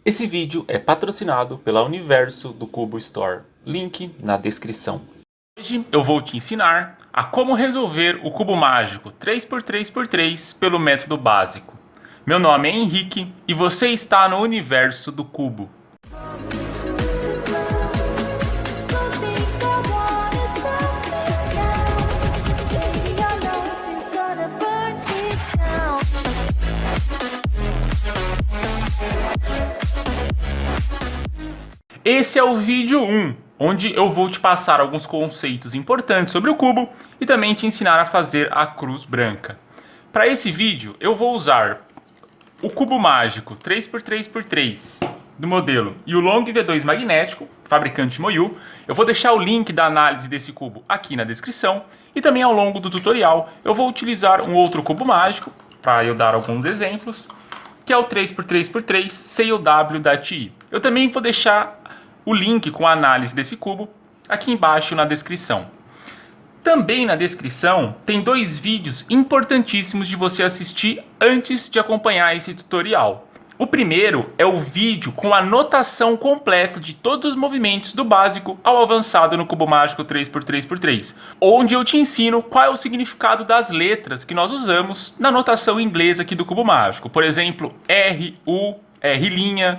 Esse vídeo é patrocinado pela Universo do Cubo Store, link na descrição. Hoje eu vou te ensinar a como resolver o cubo mágico 3x3x3 pelo método básico. Meu nome é Henrique e você está no Universo do Cubo. Esse é o vídeo 1, onde eu vou te passar alguns conceitos importantes sobre o cubo e também te ensinar a fazer a cruz branca. Para esse vídeo eu vou usar o cubo mágico 3x3x3 do modelo e o Long V2 magnético, fabricante Moyu. Eu vou deixar o link da análise desse cubo aqui na descrição e também ao longo do tutorial eu vou utilizar um outro cubo mágico para eu dar alguns exemplos, que é o 3x3x3 CUW da TI. Eu também vou deixar o link com a análise desse cubo aqui embaixo na descrição. Também na descrição tem dois vídeos importantíssimos de você assistir antes de acompanhar esse tutorial. O primeiro é o vídeo com a notação completa de todos os movimentos do básico ao avançado no cubo mágico 3x3x3, onde eu te ensino qual é o significado das letras que nós usamos na notação inglesa aqui do cubo mágico. Por exemplo, R, U, R',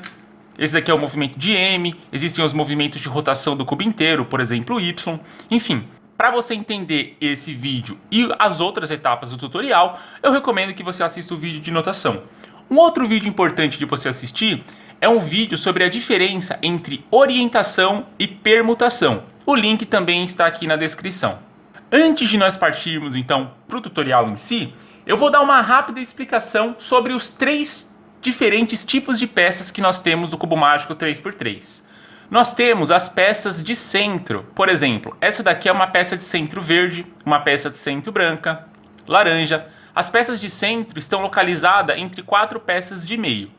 esse daqui é o movimento de M, existem os movimentos de rotação do cubo inteiro, por exemplo, Y, enfim. Para você entender esse vídeo e as outras etapas do tutorial, eu recomendo que você assista o vídeo de notação. Um outro vídeo importante de você assistir é um vídeo sobre a diferença entre orientação e permutação. O link também está aqui na descrição. Antes de nós partirmos então para o tutorial em si, eu vou dar uma rápida explicação sobre os três diferentes tipos de peças que nós temos no cubo mágico 3x3. Nós temos as peças de centro. Por exemplo, essa daqui é uma peça de centro verde, uma peça de centro branca, laranja. As peças de centro estão localizadas entre quatro peças de meio.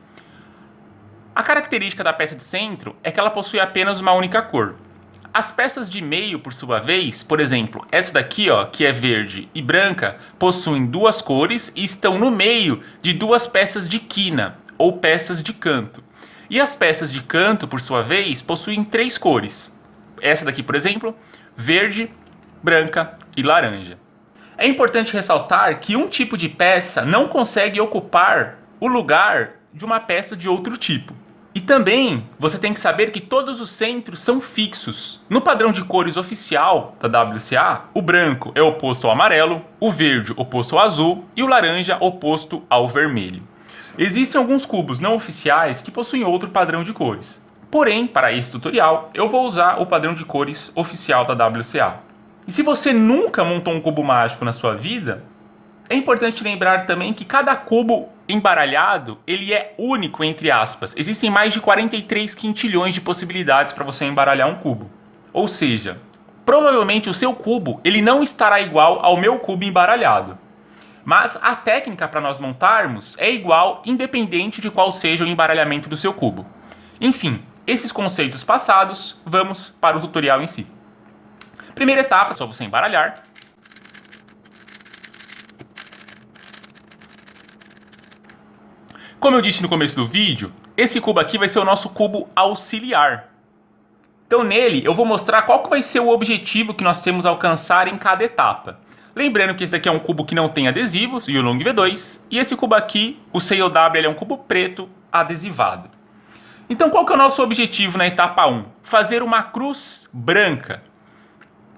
A característica da peça de centro é que ela possui apenas uma única cor. As peças de meio, por sua vez, por exemplo, essa daqui, ó, que é verde e branca, possuem duas cores e estão no meio de duas peças de quina, ou peças de canto. E as peças de canto, por sua vez, possuem três cores. Essa daqui, por exemplo, verde, branca e laranja. É importante ressaltar que um tipo de peça não consegue ocupar o lugar de uma peça de outro tipo. E também você tem que saber que todos os centros são fixos. No padrão de cores oficial da WCA, o branco é oposto ao amarelo, o verde oposto ao azul e o laranja oposto ao vermelho. Existem alguns cubos não oficiais que possuem outro padrão de cores. Porém, para esse tutorial, eu vou usar o padrão de cores oficial da WCA. E se você nunca montou um cubo mágico na sua vida, é importante lembrar também que cada cubo embaralhado, ele é único, entre aspas. Existem mais de 43 quintilhões de possibilidades para você embaralhar um cubo. Ou seja, provavelmente o seu cubo ele não estará igual ao meu cubo embaralhado. Mas a técnica para nós montarmos é igual, independente de qual seja o embaralhamento do seu cubo. Enfim, esses conceitos passados, vamos para o tutorial em si. Primeira etapa, é só você embaralhar. Como eu disse no começo do vídeo, esse cubo aqui vai ser o nosso cubo auxiliar. Então nele eu vou mostrar qual que vai ser o objetivo que nós temos a alcançar em cada etapa. Lembrando que esse aqui é um cubo que não tem adesivos, e o Long V2, e esse cubo aqui, o CUW, ele é um cubo preto adesivado. Então qual que é o nosso objetivo na etapa 1? Fazer uma cruz branca.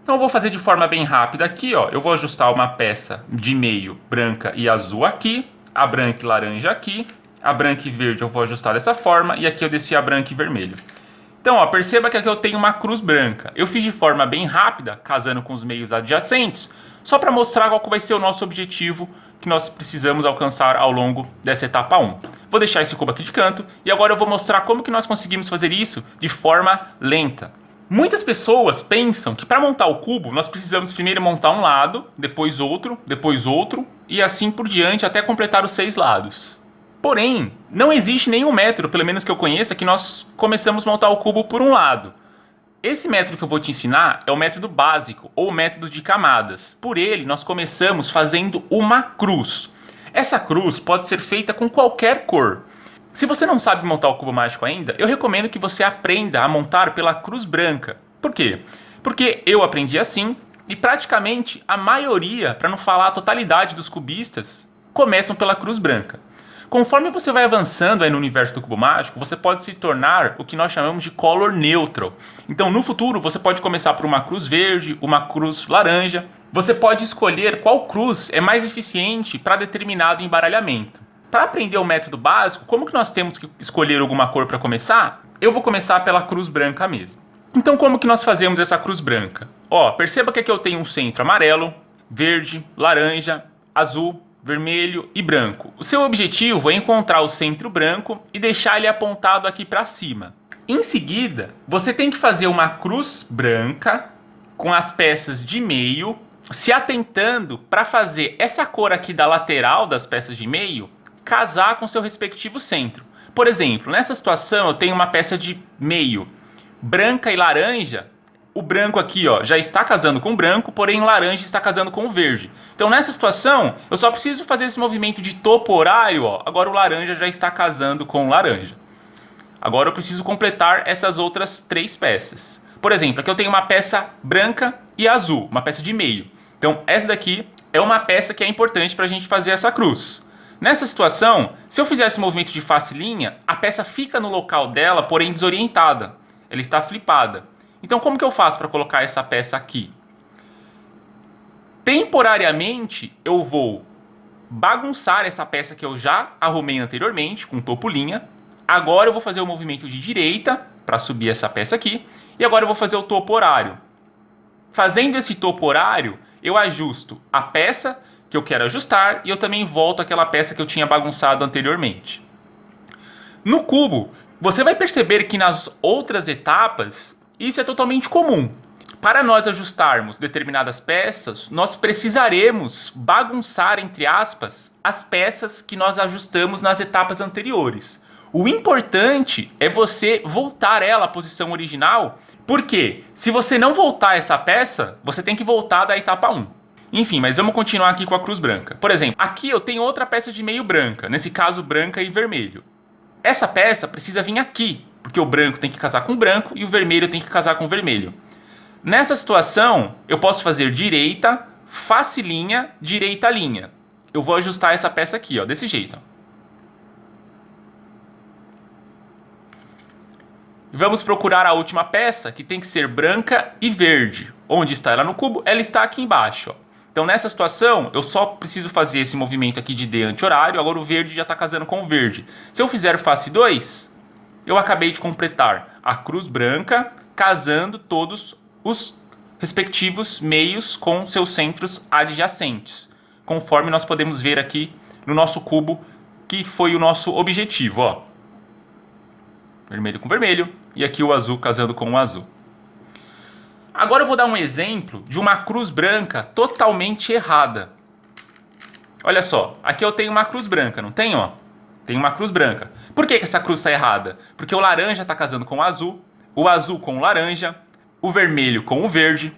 Então eu vou fazer de forma bem rápida aqui, ó. Eu vou ajustar uma peça de meio branca e azul aqui, a branca e laranja aqui, a branca e verde eu vou ajustar dessa forma, e aqui eu desci a branca e vermelho. Então, ó, perceba que aqui eu tenho uma cruz branca. Eu fiz de forma bem rápida, casando com os meios adjacentes, só para mostrar qual que vai ser o nosso objetivo que nós precisamos alcançar ao longo dessa etapa 1. Vou deixar esse cubo aqui de canto, e agora eu vou mostrar como que nós conseguimos fazer isso de forma lenta. Muitas pessoas pensam que para montar o cubo, nós precisamos primeiro montar um lado, depois outro, e assim por diante até completar os 6 lados. Porém, não existe nenhum método, pelo menos que eu conheça, que nós começamos a montar o cubo por um lado. Esse método que eu vou te ensinar é o método básico, ou método de camadas. Por ele, nós começamos fazendo uma cruz. Essa cruz pode ser feita com qualquer cor. Se você não sabe montar o cubo mágico ainda, eu recomendo que você aprenda a montar pela cruz branca. Por quê? Porque eu aprendi assim e praticamente a maioria, para não falar a totalidade dos cubistas, começam pela cruz branca. Conforme você vai avançando aí no universo do cubo mágico, você pode se tornar o que nós chamamos de color neutral. Então, no futuro, você pode começar por uma cruz verde, uma cruz laranja. Você pode escolher qual cruz é mais eficiente para determinado embaralhamento. Para aprender o método básico, como que nós temos que escolher alguma cor para começar? Eu vou começar pela cruz branca mesmo. Então, como que nós fazemos essa cruz branca? Ó, perceba que aqui eu tenho um centro amarelo, verde, laranja, azul, vermelho e branco. O seu objetivo é encontrar o centro branco e deixar ele apontado aqui para cima. Em seguida, você tem que fazer uma cruz branca com as peças de meio, se atentando para fazer essa cor aqui da lateral das peças de meio casar com seu respectivo centro. Por exemplo, nessa situação eu tenho uma peça de meio branca e laranja. O branco aqui, ó, já está casando com o branco, porém o laranja está casando com o verde. Então, nessa situação, eu só preciso fazer esse movimento de topo horário, ó. Agora o laranja já está casando com o laranja. Agora eu preciso completar essas outras 3 peças. Por exemplo, aqui eu tenho uma peça branca e azul, uma peça de meio. Então, essa daqui é uma peça que é importante para a gente fazer essa cruz. Nessa situação, se eu fizer esse movimento de face linha, a peça fica no local dela, porém desorientada. Ela está flipada. Então, como que eu faço para colocar essa peça aqui? Temporariamente, eu vou bagunçar essa peça que eu já arrumei anteriormente, com topo linha. Agora eu vou fazer o movimento de direita para subir essa peça aqui. E agora eu vou fazer o topo horário. Fazendo esse topo horário, eu ajusto a peça que eu quero ajustar e eu também volto àquela peça que eu tinha bagunçado anteriormente. No cubo, você vai perceber que nas outras etapas isso é totalmente comum. Para nós ajustarmos determinadas peças, nós precisaremos bagunçar, entre aspas, as peças que nós ajustamos nas etapas anteriores. O importante é você voltar ela à posição original, porque se você não voltar essa peça, você tem que voltar da etapa 1. Enfim, mas vamos continuar aqui com a cruz branca. Por exemplo, aqui eu tenho outra peça de meio branca, nesse caso branca e vermelho. Essa peça precisa vir aqui, porque o branco tem que casar com o branco e o vermelho tem que casar com o vermelho. Nessa situação, eu posso fazer direita, face linha, direita linha. Eu vou ajustar essa peça aqui, ó, desse jeito. Ó. Vamos procurar a última peça, que tem que ser branca e verde. Onde está ela no cubo? Ela está aqui embaixo. Ó. Então, nessa situação, eu só preciso fazer esse movimento aqui de D anti-horário. Agora o verde já está casando com o verde. Se eu fizer face 2, eu acabei de completar a cruz branca, casando todos os respectivos meios com seus centros adjacentes. Conforme nós podemos ver aqui no nosso cubo, que foi o nosso objetivo. Ó. Vermelho com vermelho e aqui o azul casando com o azul. Agora eu vou dar um exemplo de uma cruz branca totalmente errada. Olha só, aqui eu tenho uma cruz branca, não tem? Ó? Tem uma cruz branca. Por que essa cruz está errada? Porque o laranja está casando com o azul com o laranja, o vermelho com o verde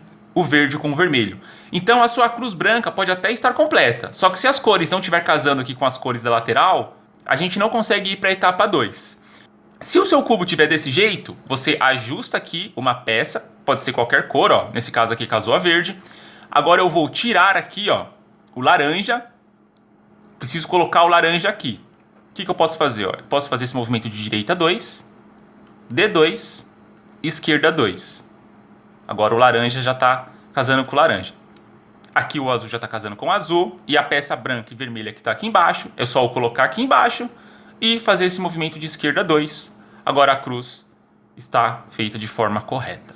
com o vermelho. Então a sua cruz branca pode até estar completa, só que se as cores não estiver casando aqui com as cores da lateral, a gente não consegue ir para a etapa 2. Se o seu cubo tiver desse jeito, você ajusta aqui uma peça, pode ser qualquer cor, ó. Nesse caso aqui casou a verde. Agora eu vou tirar aqui, ó, o laranja. Preciso colocar o laranja aqui. O que eu posso fazer? Ó? Eu posso fazer esse movimento de direita 2, D2, esquerda 2. Agora o laranja já está casando com o laranja. Aqui o azul já está casando com o azul. E a peça branca e vermelha que está aqui embaixo, é só eu colocar aqui embaixo e fazer esse movimento de esquerda 2. Agora a cruz está feita de forma correta.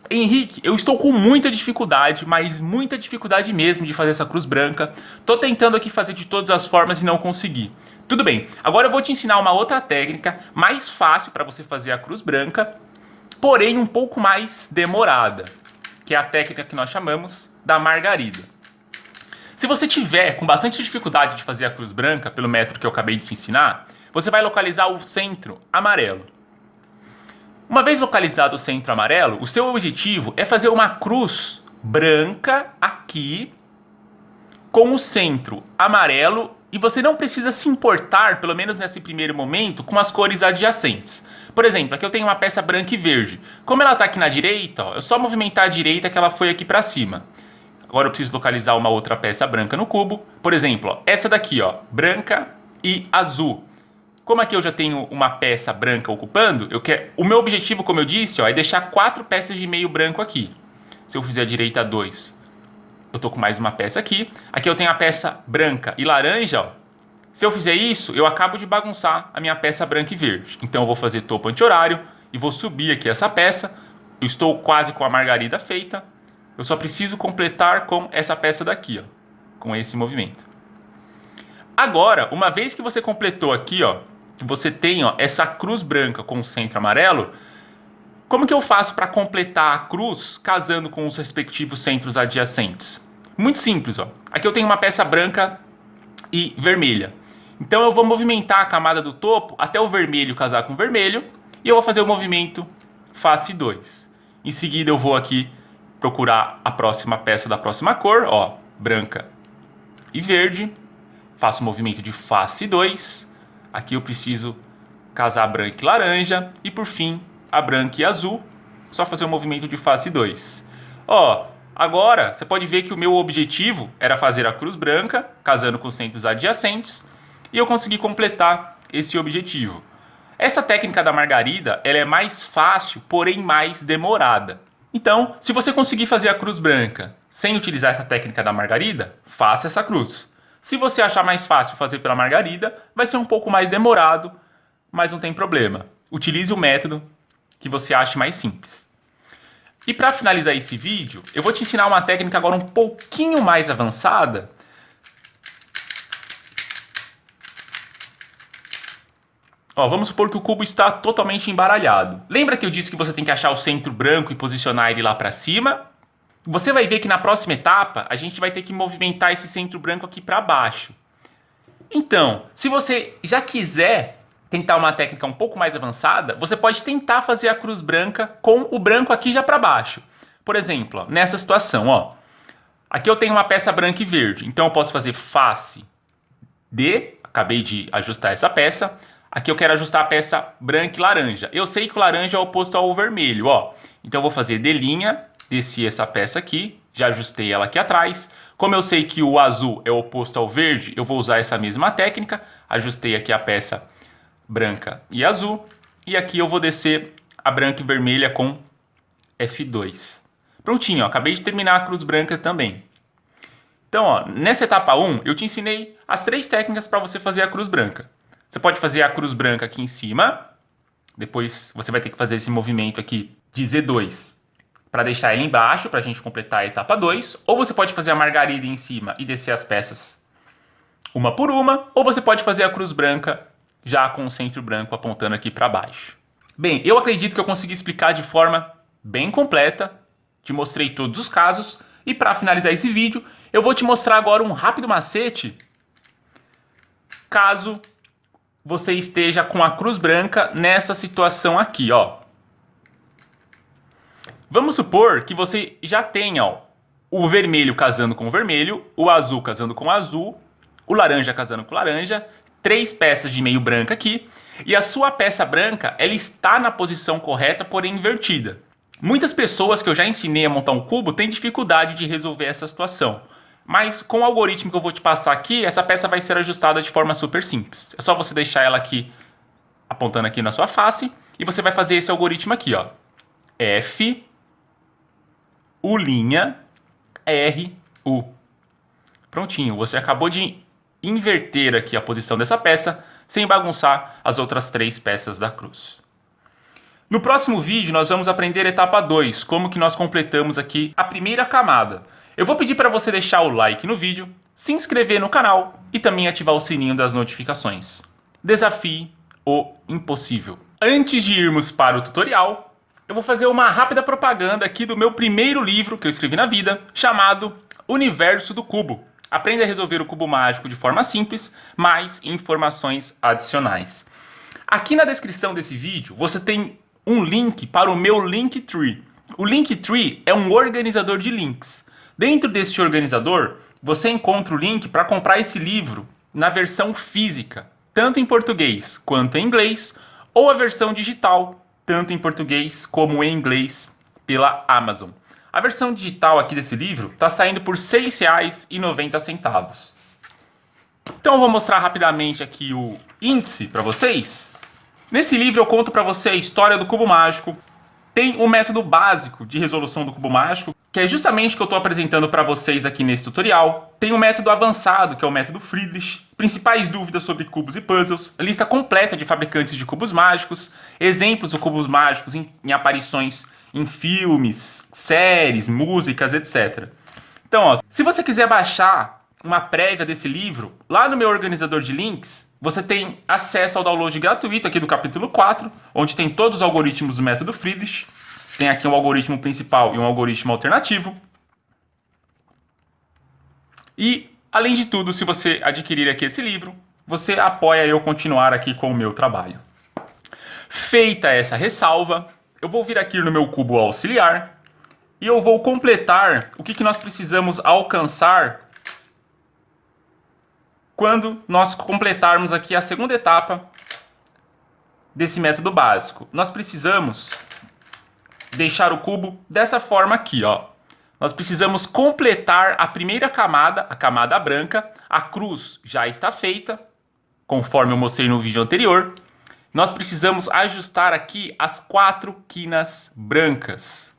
Henrique, eu estou com muita dificuldade, mas muita dificuldade mesmo de fazer essa cruz branca. Estou tentando aqui fazer de todas as formas e não consegui. Tudo bem, agora eu vou te ensinar uma outra técnica mais fácil para você fazer a cruz branca, porém um pouco mais demorada, que é a técnica que nós chamamos da margarida. Se você tiver com bastante dificuldade de fazer a cruz branca, pelo método que eu acabei de te ensinar, você vai localizar o centro amarelo. Uma vez localizado o centro amarelo, o seu objetivo é fazer uma cruz branca aqui, com o centro amarelo e você não precisa se importar, pelo menos nesse primeiro momento, com as cores adjacentes. Por exemplo, aqui eu tenho uma peça branca e verde. Como ela está aqui na direita, ó, é só movimentar a direita que ela foi aqui para cima. Agora eu preciso localizar uma outra peça branca no cubo. Por exemplo, ó, essa daqui, ó, branca e azul. Como aqui eu já tenho uma peça branca ocupando, o meu objetivo, como eu disse, ó, é deixar 4 peças de meio branco aqui. Se eu fizer a direita 2, eu tô com mais uma peça aqui. Aqui eu tenho a peça branca e laranja, ó. Se eu fizer isso, eu acabo de bagunçar a minha peça branca e verde. Então eu vou fazer topo anti-horário e vou subir aqui essa peça. Eu estou quase com a margarida feita. Eu só preciso completar com essa peça daqui, ó, com esse movimento. Agora, uma vez que você completou aqui, ó, você tem, ó, essa cruz branca com o centro amarelo, como que eu faço para completar a cruz casando com os respectivos centros adjacentes? Muito simples, ó. Aqui eu tenho uma peça branca e vermelha. Então eu vou movimentar a camada do topo até o vermelho casar com o vermelho e eu vou fazer o movimento face 2. Em seguida eu vou aqui procurar a próxima peça da próxima cor, ó, branca e verde. Faço o movimento de face 2. Aqui eu preciso casar branca e laranja. E por fim, a branca e azul. Só fazer o movimento de face 2. Ó, agora você pode ver que o meu objetivo era fazer a cruz branca, casando com os centros adjacentes. E eu consegui completar esse objetivo. Essa técnica da margarida, ela é mais fácil, porém mais demorada. Então, se você conseguir fazer a cruz branca sem utilizar essa técnica da margarida, faça essa cruz. Se você achar mais fácil fazer pela margarida, vai ser um pouco mais demorado, mas não tem problema. Utilize o método que você ache mais simples. E para finalizar esse vídeo, eu vou te ensinar uma técnica agora um pouquinho mais avançada. Ó, vamos supor que o cubo está totalmente embaralhado. Lembra que eu disse que você tem que achar o centro branco e posicionar ele lá para cima? Você vai ver que na próxima etapa, a gente vai ter que movimentar esse centro branco aqui para baixo. Então, se você já quiser tentar uma técnica um pouco mais avançada, você pode tentar fazer a cruz branca com o branco aqui já para baixo. Por exemplo, ó, nessa situação, ó, aqui eu tenho uma peça branca e verde, então eu posso fazer face D, acabei de ajustar essa peça. Aqui eu quero ajustar a peça branca e laranja. Eu sei que o laranja é oposto ao vermelho, ó. Então eu vou fazer D', desci essa peça aqui, já ajustei ela aqui atrás. Como eu sei que o azul é oposto ao verde, eu vou usar essa mesma técnica. Ajustei aqui a peça branca e azul. E aqui eu vou descer a branca e vermelha com F2. Prontinho, ó, acabei de terminar a cruz branca também. Então, ó, nessa etapa 1, eu te ensinei as 3 técnicas para você fazer a cruz branca. Você pode fazer a cruz branca aqui em cima. Depois você vai ter que fazer esse movimento aqui de Z2 para deixar ele embaixo, para a gente completar a etapa 2. Ou você pode fazer a margarida em cima e descer as peças uma por uma. Ou você pode fazer a cruz branca já com o centro branco apontando aqui para baixo. Bem, eu acredito que eu consegui explicar de forma bem completa. Te mostrei todos os casos. E para finalizar esse vídeo, eu vou te mostrar agora um rápido macete caso você esteja com a cruz branca nessa situação aqui, ó. Vamos supor que você já tenha, ó, o vermelho casando com o vermelho, o azul casando com o azul, o laranja casando com o laranja, 3 peças de meio branca aqui, e a sua peça branca, ela está na posição correta, porém invertida. Muitas pessoas que eu já ensinei a montar um cubo têm dificuldade de resolver essa situação. Mas com o algoritmo que eu vou te passar aqui, essa peça vai ser ajustada de forma super simples. É só você deixar ela aqui, apontando aqui na sua face, e você vai fazer esse algoritmo aqui, ó. F, U', R, U. Prontinho, você acabou de inverter aqui a posição dessa peça, sem bagunçar as outras 3 peças da cruz. No próximo vídeo, nós vamos aprender a etapa 2, como que nós completamos aqui a primeira camada. Eu vou pedir para você deixar o like no vídeo, se inscrever no canal e também ativar o sininho das notificações. Desafie o impossível. Antes de irmos para o tutorial, eu vou fazer uma rápida propaganda aqui do meu primeiro livro que eu escrevi na vida, chamado Universo do Cubo. Aprenda a resolver o cubo mágico de forma simples, mais informações adicionais. Aqui na descrição desse vídeo, você tem um link para o meu Linktree. O Linktree é um organizador de links. Dentro deste organizador, você encontra o link para comprar esse livro na versão física, tanto em português quanto em inglês, ou a versão digital, tanto em português como em inglês, pela Amazon. A versão digital aqui desse livro está saindo por R$ 6,90. Então eu vou mostrar rapidamente aqui o índice para vocês. Nesse livro eu conto para você a história do cubo mágico. Tem o método básico de resolução do cubo mágico, que é justamente o que eu estou apresentando para vocês aqui nesse tutorial. Tem o método avançado, que é o método Friedrich, principais dúvidas sobre cubos e puzzles, lista completa de fabricantes de cubos mágicos, exemplos de cubos mágicos em aparições em filmes, séries, músicas, etc. Então, ó, se você quiser baixar uma prévia desse livro, lá no meu organizador de links, você tem acesso ao download gratuito aqui do capítulo 4, onde tem todos os algoritmos do método Friedrich. Tem aqui um algoritmo principal e um algoritmo alternativo. E, além de tudo, se você adquirir aqui esse livro, você apoia eu continuar aqui com o meu trabalho. Feita essa ressalva, eu vou vir aqui no meu cubo auxiliar e eu vou completar o que nós precisamos alcançar quando nós completarmos aqui a segunda etapa desse método básico. Nós precisamos deixar o cubo dessa forma aqui, ó. Nós precisamos completar a primeira camada, a camada branca. A cruz já está feita, conforme eu mostrei no vídeo anterior. Nós precisamos ajustar aqui as 4 quinas brancas.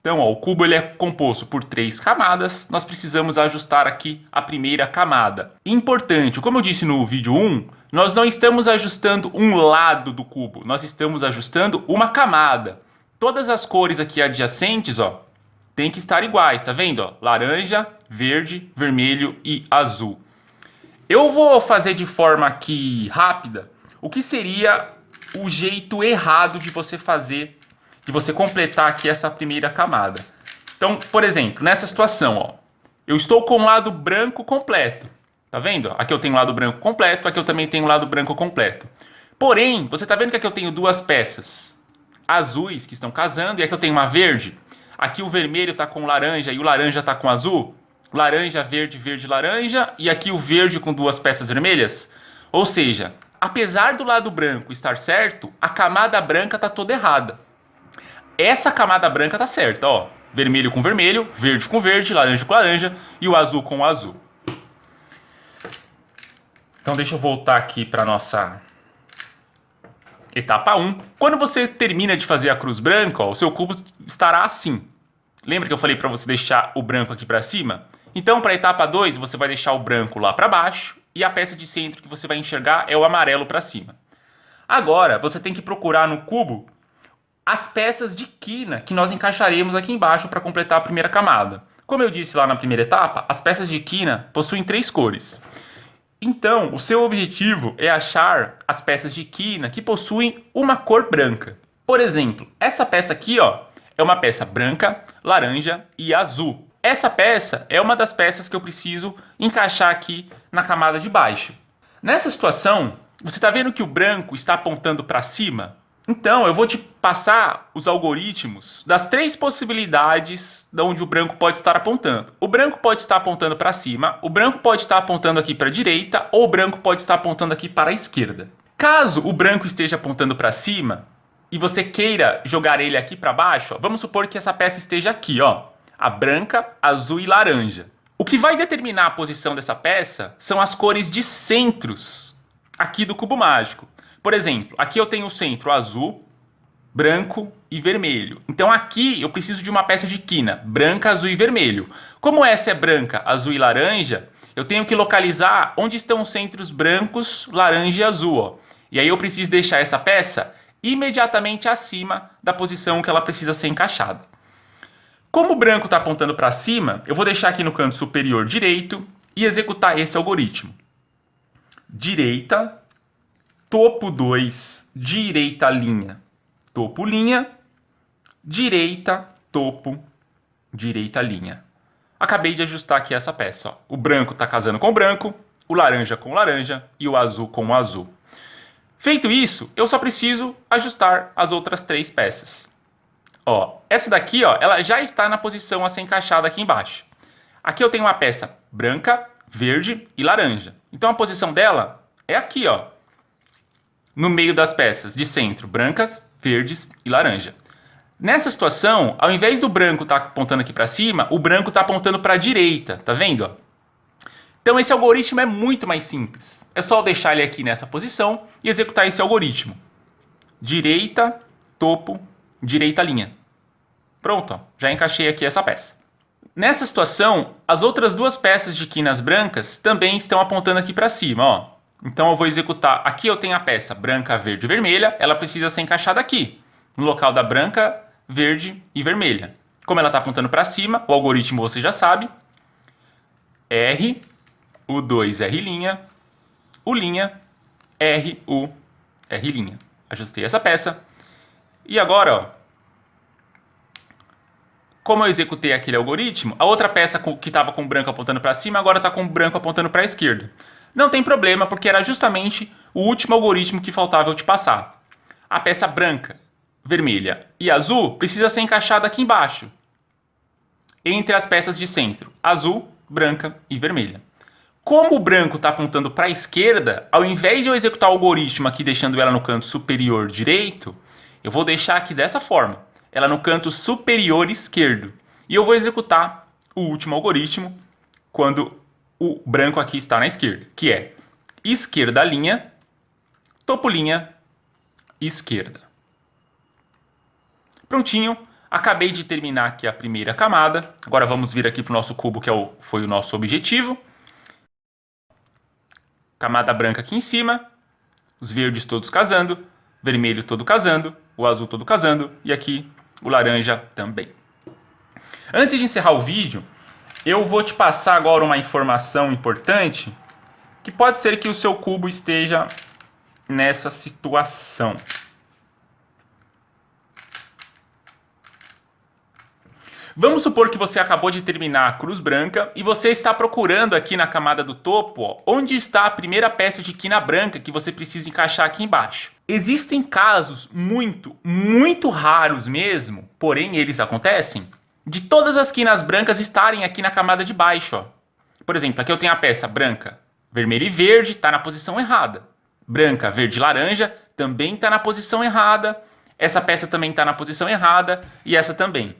Então, ó, o cubo ele é composto por 3 camadas. Nós precisamos ajustar aqui a primeira camada. Importante, como eu disse no vídeo 1, nós não estamos ajustando um lado do cubo. Nós estamos ajustando uma camada. Todas as cores aqui adjacentes, ó, tem que estar iguais, tá vendo? Ó? Laranja, verde, vermelho e azul. Eu vou fazer de forma aqui rápida o que seria o jeito errado de você fazer, de você completar aqui essa primeira camada. Então, por exemplo, nessa situação, ó, eu estou com o lado branco completo. Tá vendo? Aqui eu tenho o lado branco completo, aqui eu também tenho o lado branco completo. Porém, você tá vendo que aqui eu tenho duas peças azuis que estão casando, e aqui eu tenho uma verde. Aqui o vermelho está com laranja e o laranja está com azul. Laranja, verde, verde, laranja. E aqui o verde com duas peças vermelhas. Ou seja, apesar do lado branco estar certo, a camada branca está toda errada. Essa camada branca está certa, ó. Vermelho com vermelho, verde com verde, laranja com laranja e o azul com o azul. Então deixa eu voltar aqui para a nossa etapa 1. Quando você termina de fazer a cruz branca, ó, o seu cubo estará assim. Lembra que eu falei para você deixar o branco aqui para cima? Então, para a etapa 2, você vai deixar o branco lá para baixo e a peça de centro que você vai enxergar é o amarelo para cima. Agora, você tem que procurar no cubo as peças de quina que nós encaixaremos aqui embaixo para completar a primeira camada. Como eu disse lá na primeira etapa, as peças de quina possuem 3 cores. Então, o seu objetivo é achar as peças de quina que possuem uma cor branca. Por exemplo, essa peça aqui, ó, é uma peça branca, laranja e azul. Essa peça é uma das peças que eu preciso encaixar aqui na camada de baixo. Nessa situação, você está vendo que o branco está apontando para cima? Então, eu vou te passar os algoritmos das 3 possibilidades de onde o branco pode estar apontando. O branco pode estar apontando para cima, o branco pode estar apontando aqui para a direita, ou o branco pode estar apontando aqui para a esquerda. Caso o branco esteja apontando para cima e você queira jogar ele aqui para baixo, ó, vamos supor que essa peça esteja aqui, ó, a branca, azul e laranja. O que vai determinar a posição dessa peça são as cores de centros aqui do cubo mágico. Por exemplo, aqui eu tenho o centro azul, branco e vermelho. Então aqui eu preciso de uma peça de quina, branca, azul e vermelho. Como essa é branca, azul e laranja, eu tenho que localizar onde estão os centros brancos, laranja e azul. Ó. E aí eu preciso deixar essa peça imediatamente acima da posição que ela precisa ser encaixada. Como o branco está apontando para cima, eu vou deixar aqui no canto superior direito e executar esse algoritmo. Direita, topo 2, direita linha, topo linha, direita, topo, direita linha. Acabei de ajustar aqui essa peça. Ó. O branco está casando com o branco, o laranja com o laranja e o azul com o azul. Feito isso, eu só preciso ajustar as outras 3 peças. Ó, essa daqui, ó, ela já está na posição a ser encaixada aqui embaixo. Aqui eu tenho uma peça branca, verde e laranja. Então a posição dela é aqui, ó, no meio das peças de centro, brancas, verdes e laranja. Nessa situação, ao invés do branco estar apontando aqui para cima, o branco está apontando para a direita, tá vendo? Ó? Então esse algoritmo é muito mais simples. É só deixar ele aqui nessa posição e executar esse algoritmo. Direita, topo, direita linha. Pronto, ó, já encaixei aqui essa peça. Nessa situação, as outras duas peças de quinas brancas também estão apontando aqui para cima, ó. Então eu vou executar, aqui eu tenho a peça branca, verde e vermelha, ela precisa ser encaixada aqui, no local da branca, verde e vermelha. Como ela está apontando para cima, o algoritmo você já sabe, R, U2, R', U', R, U, R'. Ajustei essa peça. E agora, ó, como eu executei aquele algoritmo, a outra peça que estava com o branco apontando para cima, agora está com o branco apontando para a esquerda. Não tem problema, porque era justamente o último algoritmo que faltava eu te passar. A peça branca, vermelha e azul precisa ser encaixada aqui embaixo, entre as peças de centro, azul, branca e vermelha. Como o branco está apontando para a esquerda, ao invés de eu executar o algoritmo aqui deixando ela no canto superior direito, eu vou deixar aqui dessa forma, ela no canto superior esquerdo. E eu vou executar o último algoritmo quando o branco aqui está na esquerda, que é esquerda linha, topo linha, esquerda. Prontinho, acabei de terminar aqui a primeira camada. Agora vamos vir aqui para o nosso cubo, que foi o nosso objetivo. Camada branca aqui em cima, os verdes todos casando, vermelho todo casando, o azul todo casando e aqui o laranja também. Antes de encerrar o vídeo, eu vou te passar agora uma informação importante que pode ser que o seu cubo esteja nessa situação. Vamos supor que você acabou de terminar a cruz branca e você está procurando aqui na camada do topo, ó, onde está a primeira peça de quina branca que você precisa encaixar aqui embaixo. Existem casos muito raros mesmo, porém eles acontecem, de todas as quinas brancas estarem aqui na camada de baixo. Ó. Por exemplo, aqui eu tenho a peça branca, vermelha e verde, está na posição errada. Branca, verde e laranja também está na posição errada. Essa peça também está na posição errada e essa também.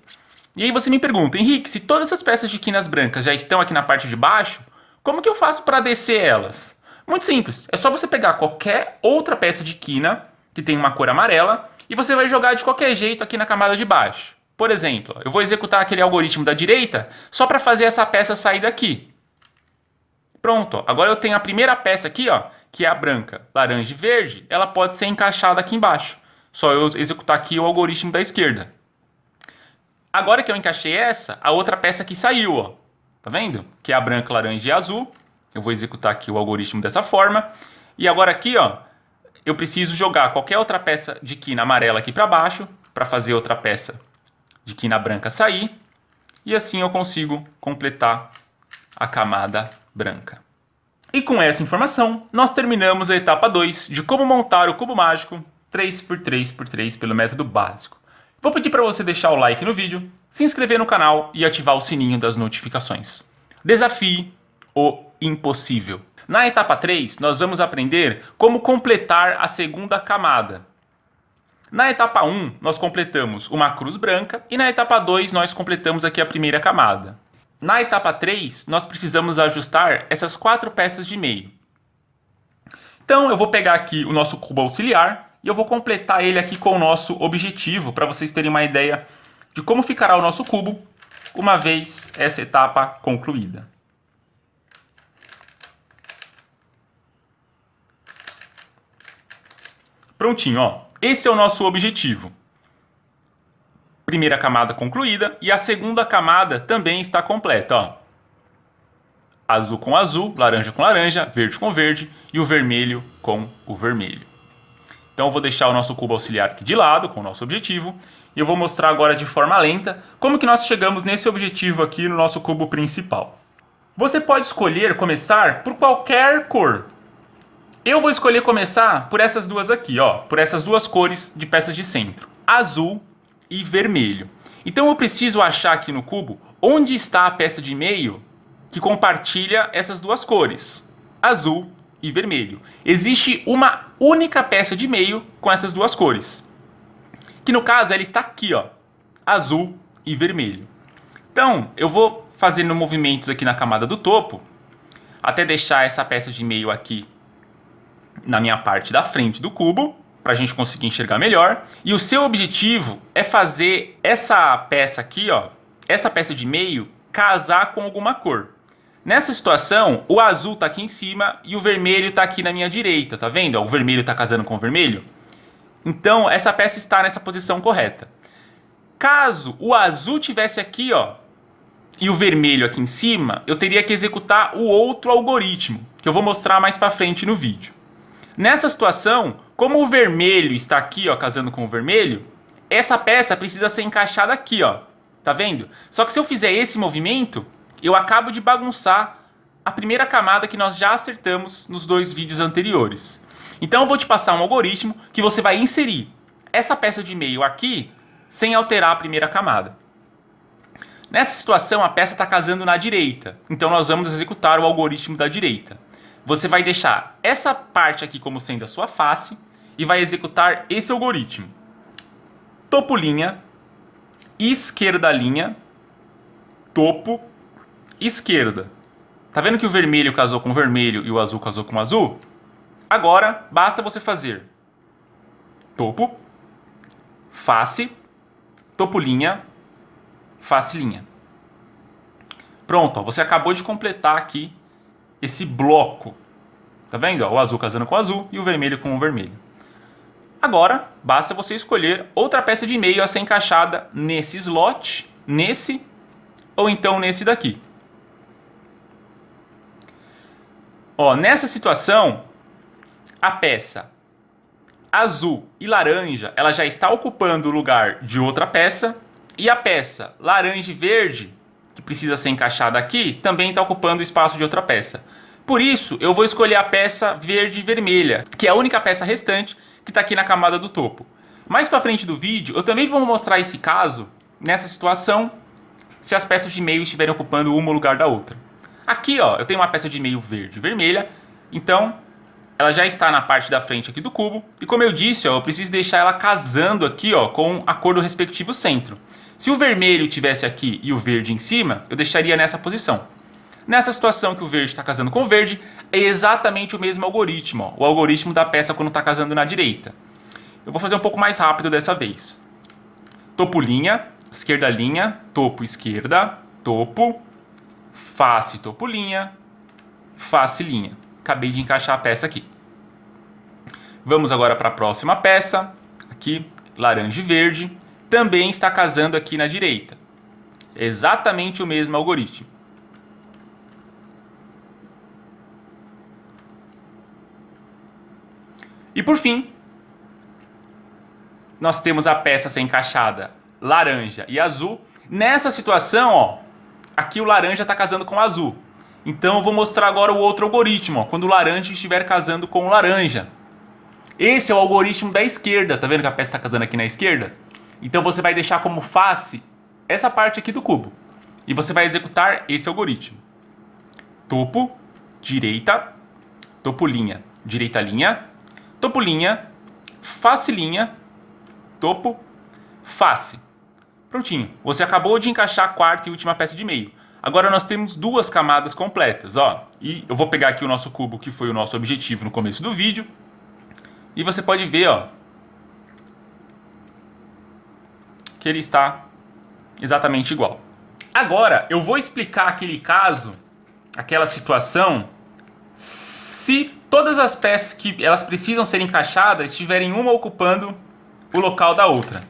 E aí você me pergunta, Henrique, se todas essas peças de quinas brancas já estão aqui na parte de baixo, como que eu faço para descer elas? Muito simples, é só você pegar qualquer outra peça de quina que tem uma cor amarela e você vai jogar de qualquer jeito aqui na camada de baixo. Por exemplo, eu vou executar aquele algoritmo da direita só para fazer essa peça sair daqui. Pronto, agora eu tenho a primeira peça aqui, ó, que é a branca, laranja e verde, ela pode ser encaixada aqui embaixo. Só eu executar aqui o algoritmo da esquerda. Agora que eu encaixei essa, a outra peça aqui saiu, ó. Tá vendo? Que é a branca, laranja e azul. Eu vou executar aqui o algoritmo dessa forma. E agora aqui, ó, eu preciso jogar qualquer outra peça de quina amarela aqui para baixo, para fazer outra peça de quina branca sair. E assim eu consigo completar a camada branca. E com essa informação, nós terminamos a etapa 2 de como montar o cubo mágico 3x3x3 pelo método básico. Vou pedir para você deixar o like no vídeo, se inscrever no canal e ativar o sininho das notificações. Desafie o impossível. Na etapa 3, nós vamos aprender como completar a segunda camada. Na etapa 1, nós completamos uma cruz branca e na etapa 2, nós completamos aqui a primeira camada. Na etapa 3, nós precisamos ajustar essas 4 peças de meio. Então, eu vou pegar aqui o nosso cubo auxiliar e eu vou completar ele aqui com o nosso objetivo, para vocês terem uma ideia de como ficará o nosso cubo uma vez essa etapa concluída. Prontinho, ó. Esse é o nosso objetivo. Primeira camada concluída e a segunda camada também está completa, ó. Azul com azul, laranja com laranja, verde com verde e o vermelho com o vermelho. Então eu vou deixar o nosso cubo auxiliar aqui de lado, com o nosso objetivo, e eu vou mostrar agora de forma lenta como que nós chegamos nesse objetivo aqui no nosso cubo principal. Você pode escolher começar por qualquer cor. Eu vou escolher começar por essas duas aqui, ó, por essas duas cores de peças de centro, azul e vermelho. Então eu preciso achar aqui no cubo onde está a peça de meio que compartilha essas duas cores. azul e vermelho. Existe uma única peça de meio com essas duas cores, que no caso ela está aqui, ó, azul e vermelho. Então eu vou fazendo movimentos aqui na camada do topo, até deixar essa peça de meio aqui na minha parte da frente do cubo, para a gente conseguir enxergar melhor. E o seu objetivo é fazer essa peça aqui, ó, essa peça de meio, casar com alguma cor. Nessa situação, o azul está aqui em cima e o vermelho está aqui na minha direita, tá vendo? O vermelho está casando com o vermelho. Então, essa peça está nessa posição correta. Caso o azul tivesse aqui, ó, e o vermelho aqui em cima, eu teria que executar o outro algoritmo, que eu vou mostrar mais para frente no vídeo. Nessa situação, como o vermelho está aqui, ó, casando com o vermelho, essa peça precisa ser encaixada aqui, ó. Tá vendo? Só que se eu fizer esse movimento, eu acabo de bagunçar a primeira camada que nós já acertamos nos dois vídeos anteriores. Então eu vou te passar um algoritmo que você vai inserir essa peça de meio aqui sem alterar a primeira camada. Nessa situação a peça está casando na direita, então nós vamos executar o algoritmo da direita. Você vai deixar essa parte aqui como sendo a sua face e vai executar esse algoritmo. Topo linha, esquerda linha, topo, esquerda. Tá vendo que o vermelho casou com o vermelho e o azul casou com o azul? Agora, basta você fazer topo, face, topo linha, face linha. Pronto, ó, você acabou de completar aqui esse bloco. Tá vendo? Ó, o azul casando com o azul e o vermelho com o vermelho. Agora, basta você escolher outra peça de meio a ser encaixada nesse slot, nesse ou então nesse daqui. Ó, nessa situação, a peça azul e laranja, ela já está ocupando o lugar de outra peça, e a peça laranja e verde, que precisa ser encaixada aqui, também está ocupando o espaço de outra peça. Por isso, eu vou escolher a peça verde e vermelha, que é a única peça restante que está aqui na camada do topo. Mais para frente do vídeo, eu também vou mostrar esse caso, nessa situação, se as peças de meio estiverem ocupando uma lugar da outra. Aqui, ó, eu tenho uma peça de meio verde e vermelha, então ela já está na parte da frente aqui do cubo. E como eu disse, ó, eu preciso deixar ela casando aqui, ó, com a cor do respectivo centro. Se o vermelho tivesse aqui e o verde em cima, eu deixaria nessa posição. Nessa situação que o verde está casando com o verde, é exatamente o mesmo algoritmo, ó, o algoritmo da peça quando está casando na direita. Eu vou fazer um pouco mais rápido dessa vez. Topo linha, esquerda linha, topo esquerda, topo, face topo linha, face linha. Acabei de encaixar a peça aqui. Vamos agora para a próxima peça. Aqui, laranja e verde. Também está casando aqui na direita. Exatamente o mesmo algoritmo. E por fim, nós temos a peça a ser encaixada laranja e azul. Nessa situação, ó, aqui o laranja está casando com o azul. Então eu vou mostrar agora o outro algoritmo, ó, quando o laranja estiver casando com o laranja. Esse é o algoritmo da esquerda, tá vendo que a peça está casando aqui na esquerda? Então você vai deixar como face essa parte aqui do cubo. E você vai executar esse algoritmo. Topo, direita, topo linha, direita linha, topo linha, face linha, topo, face. Prontinho, você acabou de encaixar a quarta e última peça de meio. Agora nós temos duas camadas completas, ó. E eu vou pegar aqui o nosso cubo, que foi o nosso objetivo no começo do vídeo. E você pode ver, ó, que ele está exatamente igual. Agora, eu vou explicar aquele caso, aquela situação, se todas as peças que elas precisam ser encaixadas estiverem uma ocupando o local da outra.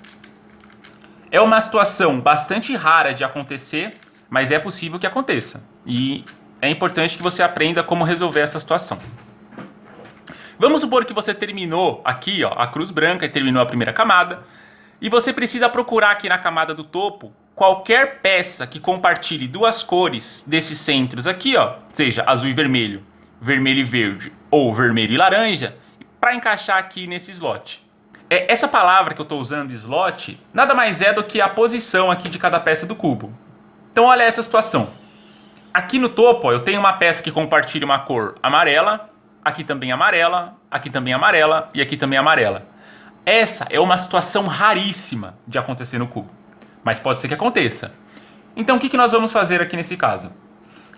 É uma situação bastante rara de acontecer, mas é possível que aconteça. E é importante que você aprenda como resolver essa situação. Vamos supor que você terminou aqui, ó, a cruz branca e terminou a primeira camada. E você precisa procurar aqui na camada do topo qualquer peça que compartilhe duas cores desses centros aqui, ó, seja azul e vermelho, vermelho e verde ou vermelho e laranja, para encaixar aqui nesse slot. Essa palavra que eu estou usando, slot, nada mais é do que a posição aqui de cada peça do cubo. Então olha essa situação. Aqui no topo, ó, eu tenho uma peça que compartilha uma cor amarela, aqui também amarela, aqui também amarela e aqui também amarela. Essa é uma situação raríssima de acontecer no cubo, mas pode ser que aconteça. Então o que nós vamos fazer aqui nesse caso?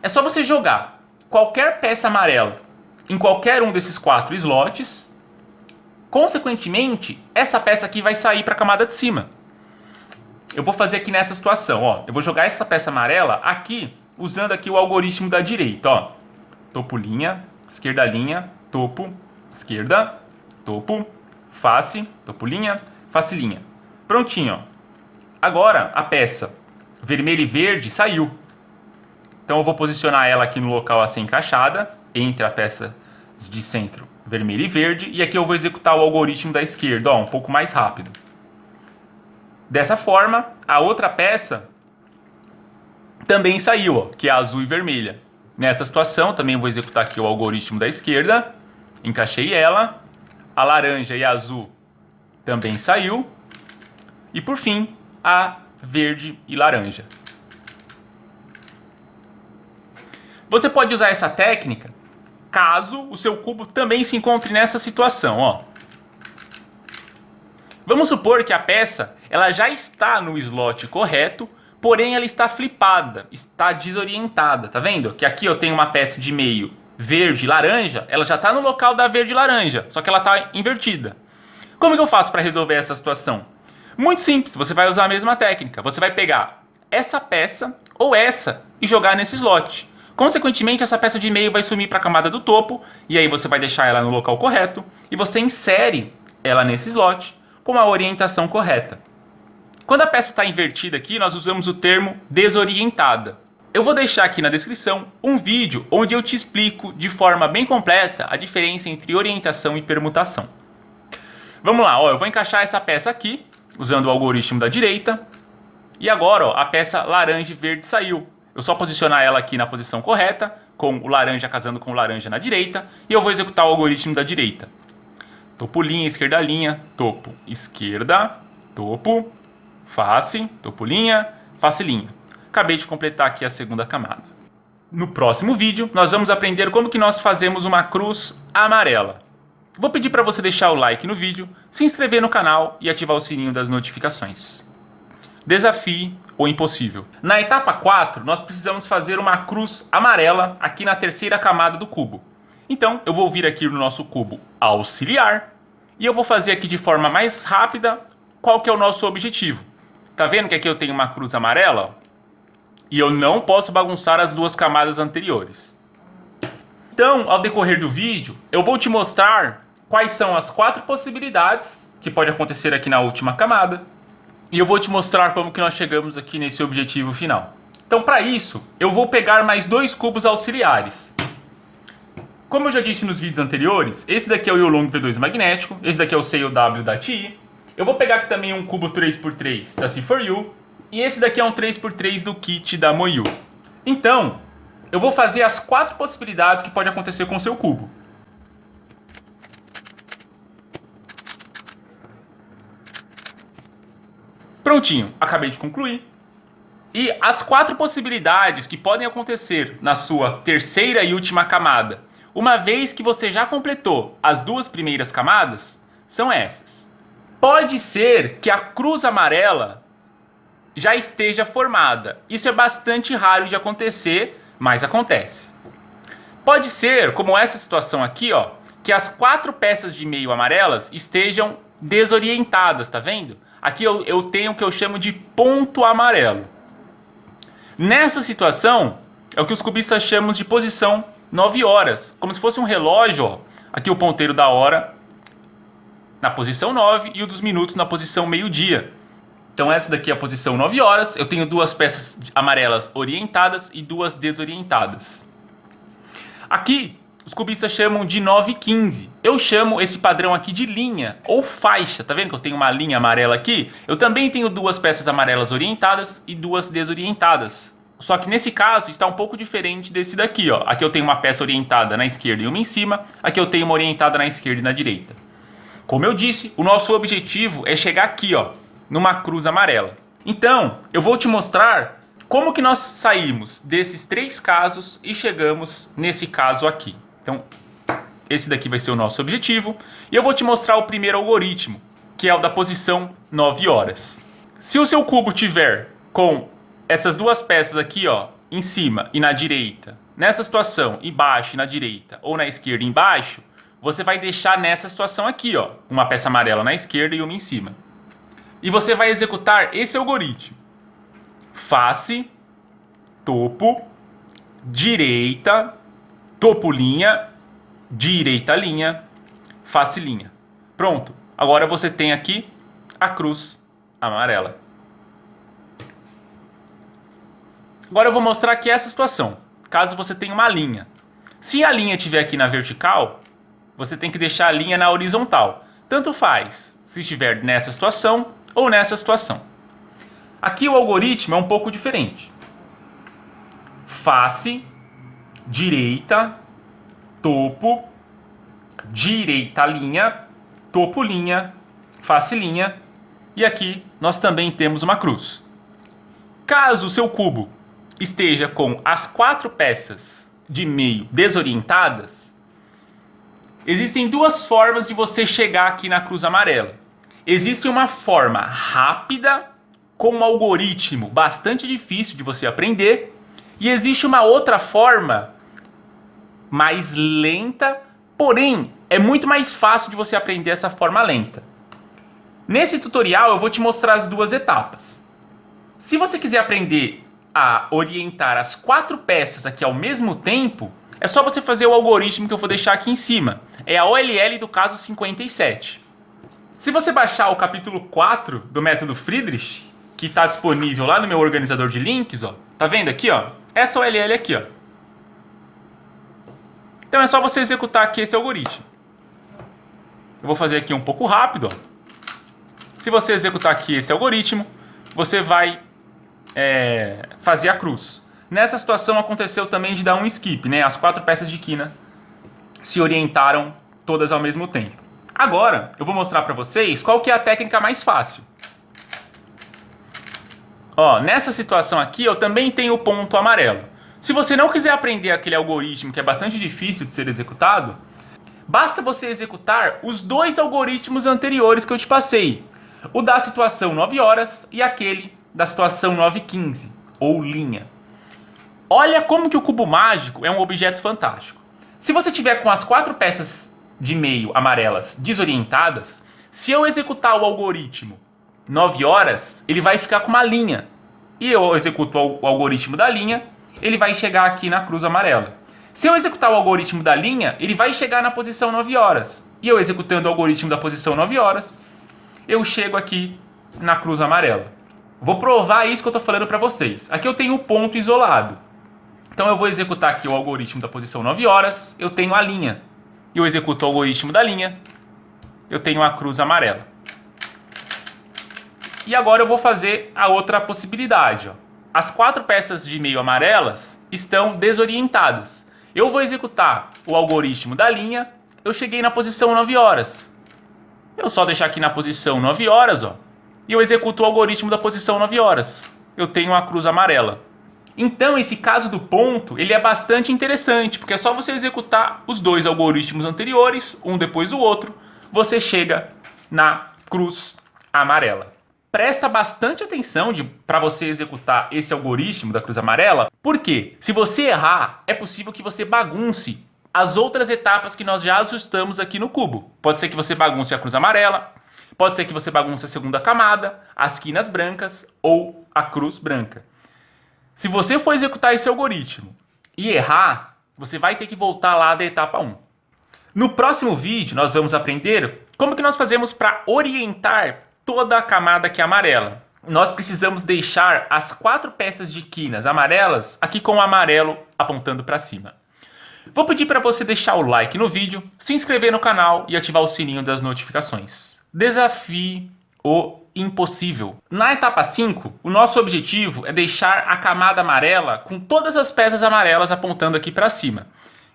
É só você jogar qualquer peça amarela em qualquer um desses 4 slots. Consequentemente, essa peça aqui vai sair para a camada de cima. Eu vou fazer aqui nessa situação, ó. Eu vou jogar essa peça amarela aqui, usando aqui o algoritmo da direita, ó. Topo, linha, esquerda, linha, topo, esquerda, topo, face, topo, linha, face, linha. Prontinho, ó. Agora, a peça vermelha e verde saiu. Então eu vou posicionar ela aqui no local a ser encaixada, entre a peça de centro vermelho e verde, e aqui eu vou executar o algoritmo da esquerda, ó, um pouco mais rápido. Dessa forma, a outra peça também saiu, ó, que é a azul e vermelha. Nessa situação, também vou executar aqui o algoritmo da esquerda, encaixei ela, a laranja e a azul também saiu, e por fim, a verde e laranja. Você pode usar essa técnica caso o seu cubo também se encontre nessa situação, ó. Vamos supor que a peça ela já está no slot correto, porém ela está flipada, está desorientada, tá vendo? Que aqui eu tenho uma peça de meio verde e laranja, ela já está no local da verde e laranja, só que ela está invertida. Como que eu faço para resolver essa situação? Muito simples, você vai usar a mesma técnica. Você vai pegar essa peça ou essa e jogar nesse slot. Consequentemente, essa peça de meio vai sumir para a camada do topo, e aí você vai deixar ela no local correto, e você insere ela nesse slot com a orientação correta. Quando a peça está invertida aqui, nós usamos o termo desorientada. Eu vou deixar aqui na descrição um vídeo onde eu te explico de forma bem completa a diferença entre orientação e permutação. Vamos lá, ó, eu vou encaixar essa peça aqui, usando o algoritmo da direita, e agora ó, a peça laranja e verde saiu. Eu só posicionar ela aqui na posição correta, com o laranja casando com o laranja na direita, e eu vou executar o algoritmo da direita. Topo, linha, esquerda, linha, topo, esquerda, topo, face, topo, linha, face, linha. Acabei de completar aqui a segunda camada. No próximo vídeo, nós vamos aprender como que nós fazemos uma cruz amarela. Vou pedir para você deixar o like no vídeo, se inscrever no canal e ativar o sininho das notificações. Desafie o impossível. Na etapa 4, nós precisamos fazer uma cruz amarela aqui na terceira camada do cubo. Então, eu vou vir aqui no nosso cubo auxiliar e eu vou fazer aqui de forma mais rápida qual que é o nosso objetivo. Tá vendo que aqui eu tenho uma cruz amarela? E eu não posso bagunçar as duas camadas anteriores. Então, ao decorrer do vídeo, eu vou te mostrar quais são as 4 possibilidades que pode acontecer aqui na última camada. E eu vou te mostrar como que nós chegamos aqui nesse objetivo final. Então, para isso, eu vou pegar mais 2 cubos auxiliares. Como eu já disse nos vídeos anteriores, esse daqui é o Yulong V2 magnético, esse daqui é o CUW da TI. Eu vou pegar aqui também um cubo 3x3 da C4U, e esse daqui é um 3x3 do kit da Moyu. Então, eu vou fazer as 4 possibilidades que pode acontecer com o seu cubo. Prontinho, acabei de concluir. E as 4 possibilidades que podem acontecer na sua terceira e última camada, uma vez que você já completou as 2 primeiras camadas, são essas. Pode ser que a cruz amarela já esteja formada. Isso é bastante raro de acontecer, mas acontece. Pode ser, como essa situação aqui, ó, que as 4 peças de meio amarelas estejam desorientadas, tá vendo? Aqui eu tenho o que eu chamo de ponto amarelo. Nessa situação, é o que os cubistas chamam de posição 9 horas. Como se fosse um relógio, ó. Aqui o ponteiro da hora na posição 9 e o dos minutos na posição meio-dia. Então essa daqui é a posição 9 horas. Eu tenho 2 peças amarelas orientadas e 2 desorientadas. Aqui os cubistas chamam de 9:15. Eu chamo esse padrão aqui de linha ou faixa. Tá vendo que eu tenho uma linha amarela aqui? Eu também tenho 2 peças amarelas orientadas e 2 desorientadas. Só que nesse caso está um pouco diferente desse daqui, ó. Aqui eu tenho uma peça orientada na esquerda e uma em cima. Aqui eu tenho uma orientada na esquerda e na direita. Como eu disse, o nosso objetivo é chegar aqui, ó, numa cruz amarela. Então, eu vou te mostrar Como que nós saímos desses 3 casos e chegamos nesse caso aqui? Então, esse daqui vai ser o nosso objetivo. E eu vou te mostrar o primeiro algoritmo, que é o da posição 9 horas. Se o seu cubo tiver com essas duas peças aqui, ó, em cima e na direita, nessa situação, embaixo e na direita, ou na esquerda e embaixo, você vai deixar nessa situação aqui, ó, uma peça amarela na esquerda e uma em cima. E você vai executar esse algoritmo. Face, topo, direita, topo linha, direita linha, face linha. Pronto. Agora você tem aqui a cruz amarela. Agora eu vou mostrar aqui essa situação. Caso você tenha uma linha. Se a linha estiver aqui na vertical, você tem que deixar a linha na horizontal. Tanto faz se estiver nessa situação ou nessa situação. Aqui o algoritmo é um pouco diferente. Face, direita, topo, direita linha, topo linha, face linha. E aqui nós também temos uma cruz. Caso o seu cubo esteja com as 4 peças de meio desorientadas, existem 2 formas de você chegar aqui na cruz amarela. Existe uma forma rápida, com um algoritmo bastante difícil de você aprender, e existe uma outra forma mais lenta, porém é muito mais fácil de você aprender essa forma lenta. Nesse tutorial eu vou te mostrar as 2 etapas. Se você quiser aprender a orientar as 4 peças aqui ao mesmo tempo, é só você fazer o algoritmo que eu vou deixar aqui em cima. É a OLL do caso 57. Se você baixar o capítulo 4 do método Friedrich, que está disponível lá no meu organizador de links, ó, tá vendo aqui, ó? Essa OLL aqui, ó. Então é só você executar aqui esse algoritmo. Eu vou fazer aqui um pouco rápido, ó. Se você executar aqui esse algoritmo, você vai fazer a cruz. Nessa situação aconteceu também de dar um skip, né? As 4 peças de quina se orientaram todas ao mesmo tempo. Agora eu vou mostrar para vocês qual que é a técnica mais fácil. Ó, nessa situação aqui eu também tenho o ponto amarelo. Se você não quiser aprender aquele algoritmo que é bastante difícil de ser executado, basta você executar os 2 algoritmos anteriores que eu te passei. O da situação 9 horas e aquele da situação 9:15, ou linha. Olha como que o cubo mágico é um objeto fantástico. Se você tiver com as 4 peças de meio amarelas desorientadas, se eu executar o algoritmo 9 horas, ele vai ficar com uma linha. E eu executo o algoritmo da linha, ele vai chegar aqui na cruz amarela. Se eu executar o algoritmo da linha, ele vai chegar na posição 9 horas. E eu executando o algoritmo da posição 9 horas, eu chego aqui na cruz amarela. Vou provar isso que eu estou falando para vocês. Aqui eu tenho o ponto isolado. Então eu vou executar aqui o algoritmo da posição 9 horas, eu tenho a linha. Eu executo o algoritmo da linha, eu tenho a cruz amarela. E agora eu vou fazer a outra possibilidade. Ó. As 4 peças de meio amarelas estão desorientadas. Eu vou executar o algoritmo da linha, eu cheguei na posição 9 horas. Eu só deixar aqui na posição 9 horas, ó, e eu executo o algoritmo da posição 9 horas. Eu tenho a cruz amarela. Então esse caso do ponto, ele é bastante interessante, porque é só você executar os 2 algoritmos anteriores, um depois do outro, você chega na cruz amarela. Presta bastante atenção para você executar esse algoritmo da cruz amarela, porque se você errar, é possível que você bagunce as outras etapas que nós já ajustamos aqui no cubo. Pode ser que você bagunce a cruz amarela, pode ser que você bagunce a segunda camada, as quinas brancas ou a cruz branca. Se você for executar esse algoritmo e errar, você vai ter que voltar lá da etapa 1. No próximo vídeo, nós vamos aprender como que nós fazemos para orientar toda a camada que é amarela. Nós precisamos deixar as 4 peças de quinas amarelas aqui com o amarelo apontando para cima. Vou pedir para você deixar o like no vídeo, se inscrever no canal e ativar o sininho das notificações. Desafie o impossível. Na etapa 5, o nosso objetivo é deixar a camada amarela com todas as peças amarelas apontando aqui para cima.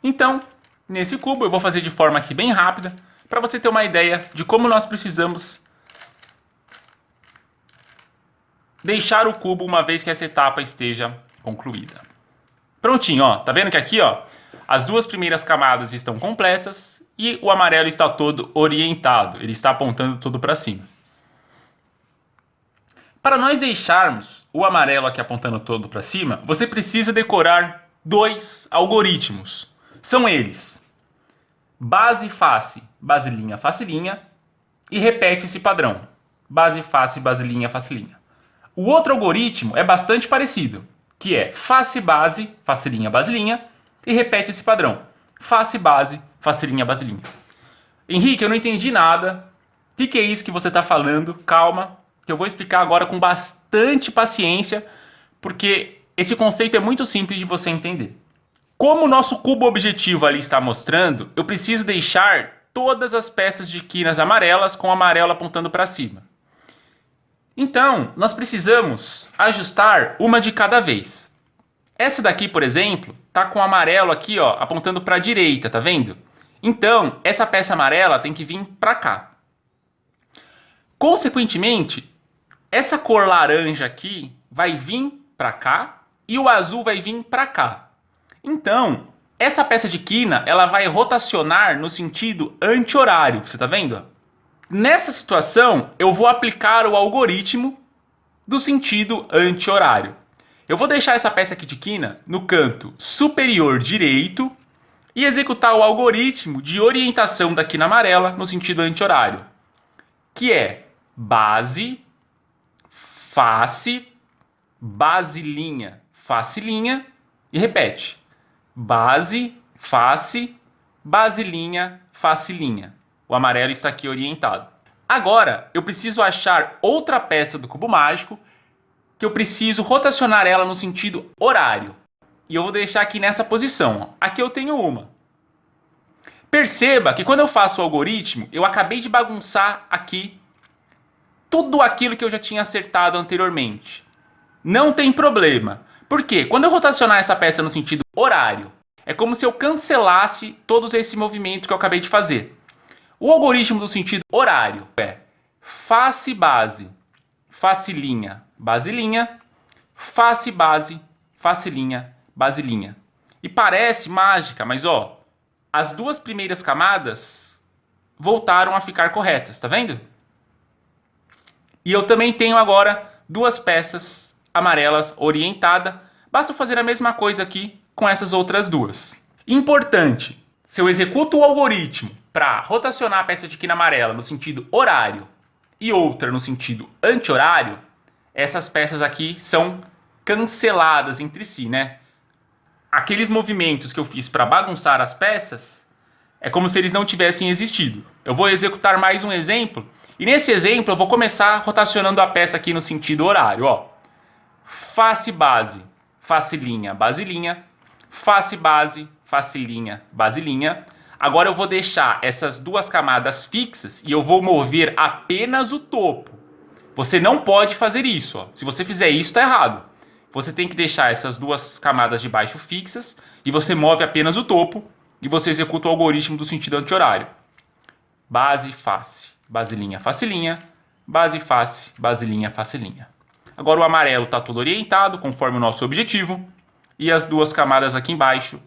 Então, nesse cubo eu vou fazer de forma aqui bem rápida, para você ter uma ideia de como nós precisamos deixar o cubo uma vez que essa etapa esteja concluída. Prontinho, ó. Tá vendo que aqui, ó, as duas primeiras camadas estão completas e o amarelo está todo orientado. Ele está apontando todo para cima. Para nós deixarmos o amarelo aqui apontando todo para cima, você precisa decorar 2 algoritmos. São eles: base, face, base, linha, face, linha. E repete esse padrão: base, face, base, linha, face, linha. O outro algoritmo é bastante parecido, que é face, base, face, linha, base, linha. E repete esse padrão: face, base, face, linha, base, linha. Henrique, eu não entendi nada. O que é isso que você está falando? Calma, que eu vou explicar agora com bastante paciência, porque esse conceito é muito simples de você entender. Como o nosso cubo objetivo ali está mostrando, eu preciso deixar todas as peças de quinas amarelas com o amarelo apontando para cima. Então, nós precisamos ajustar uma de cada vez. Essa daqui, por exemplo, tá com o amarelo aqui, ó, apontando para a direita, tá vendo? Então, essa peça amarela tem que vir para cá. Consequentemente, essa cor laranja aqui vai vir para cá e o azul vai vir para cá. Então, essa peça de quina, ela vai rotacionar no sentido anti-horário, você tá vendo? Nessa situação, eu vou aplicar o algoritmo do sentido anti-horário. Eu vou deixar essa peça aqui de quina no canto superior direito e executar o algoritmo de orientação da quina amarela no sentido anti-horário, que é base, face, base, linha, face, linha, e repete: base, face, base, linha, face, linha. O amarelo está aqui orientado. Agora, eu preciso achar outra peça do cubo mágico que eu preciso rotacionar ela no sentido horário. E eu vou deixar aqui nessa posição. Aqui eu tenho uma. Perceba que quando eu faço o algoritmo, eu acabei de bagunçar aqui tudo aquilo que eu já tinha acertado anteriormente. Não tem problema. Por quê? Quando eu rotacionar essa peça no sentido horário, é como se eu cancelasse todo esse movimento que eu acabei de fazer. O algoritmo do sentido horário é face, base, face, linha, base, linha, face, base, face, linha, base, linha. E parece mágica, mas ó, as duas primeiras camadas voltaram a ficar corretas, tá vendo? E eu também tenho agora duas peças amarelas orientadas. Basta fazer a mesma coisa aqui com essas outras duas. Importante, se eu executo o algoritmo para rotacionar a peça de quina amarela no sentido horário e outra no sentido anti-horário, essas peças aqui são canceladas entre si, né? Aqueles movimentos que eu fiz para bagunçar as peças é como se eles não tivessem existido. Eu vou executar mais um exemplo, e nesse exemplo eu vou começar rotacionando a peça aqui no sentido horário, ó. Face, base, face, linha, base, linha, face, base, face, linha, base, linha. Agora eu vou deixar essas duas camadas fixas e eu vou mover apenas o topo. Você não pode fazer isso, ó. Se você fizer isso, está errado. Você tem que deixar essas duas camadas de baixo fixas e você move apenas o topo e você executa o algoritmo do sentido anti-horário. Base, face, base, linha, face, linha, base, face, base, linha, face, linha. Agora o amarelo está todo orientado conforme o nosso objetivo e as duas camadas aqui embaixo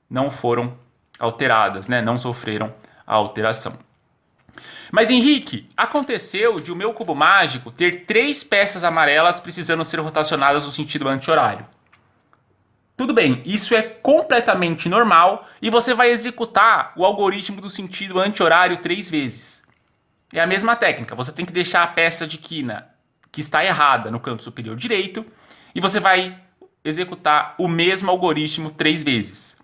não foram alteradas, né? Não sofreram a alteração. Mas Henrique, aconteceu de o meu cubo mágico ter 3 peças amarelas precisando ser rotacionadas no sentido anti-horário. Tudo bem, isso é completamente normal e você vai executar o algoritmo do sentido anti-horário 3 vezes. É a mesma técnica, você tem que deixar a peça de quina que está errada no canto superior direito e você vai executar o mesmo algoritmo 3 vezes.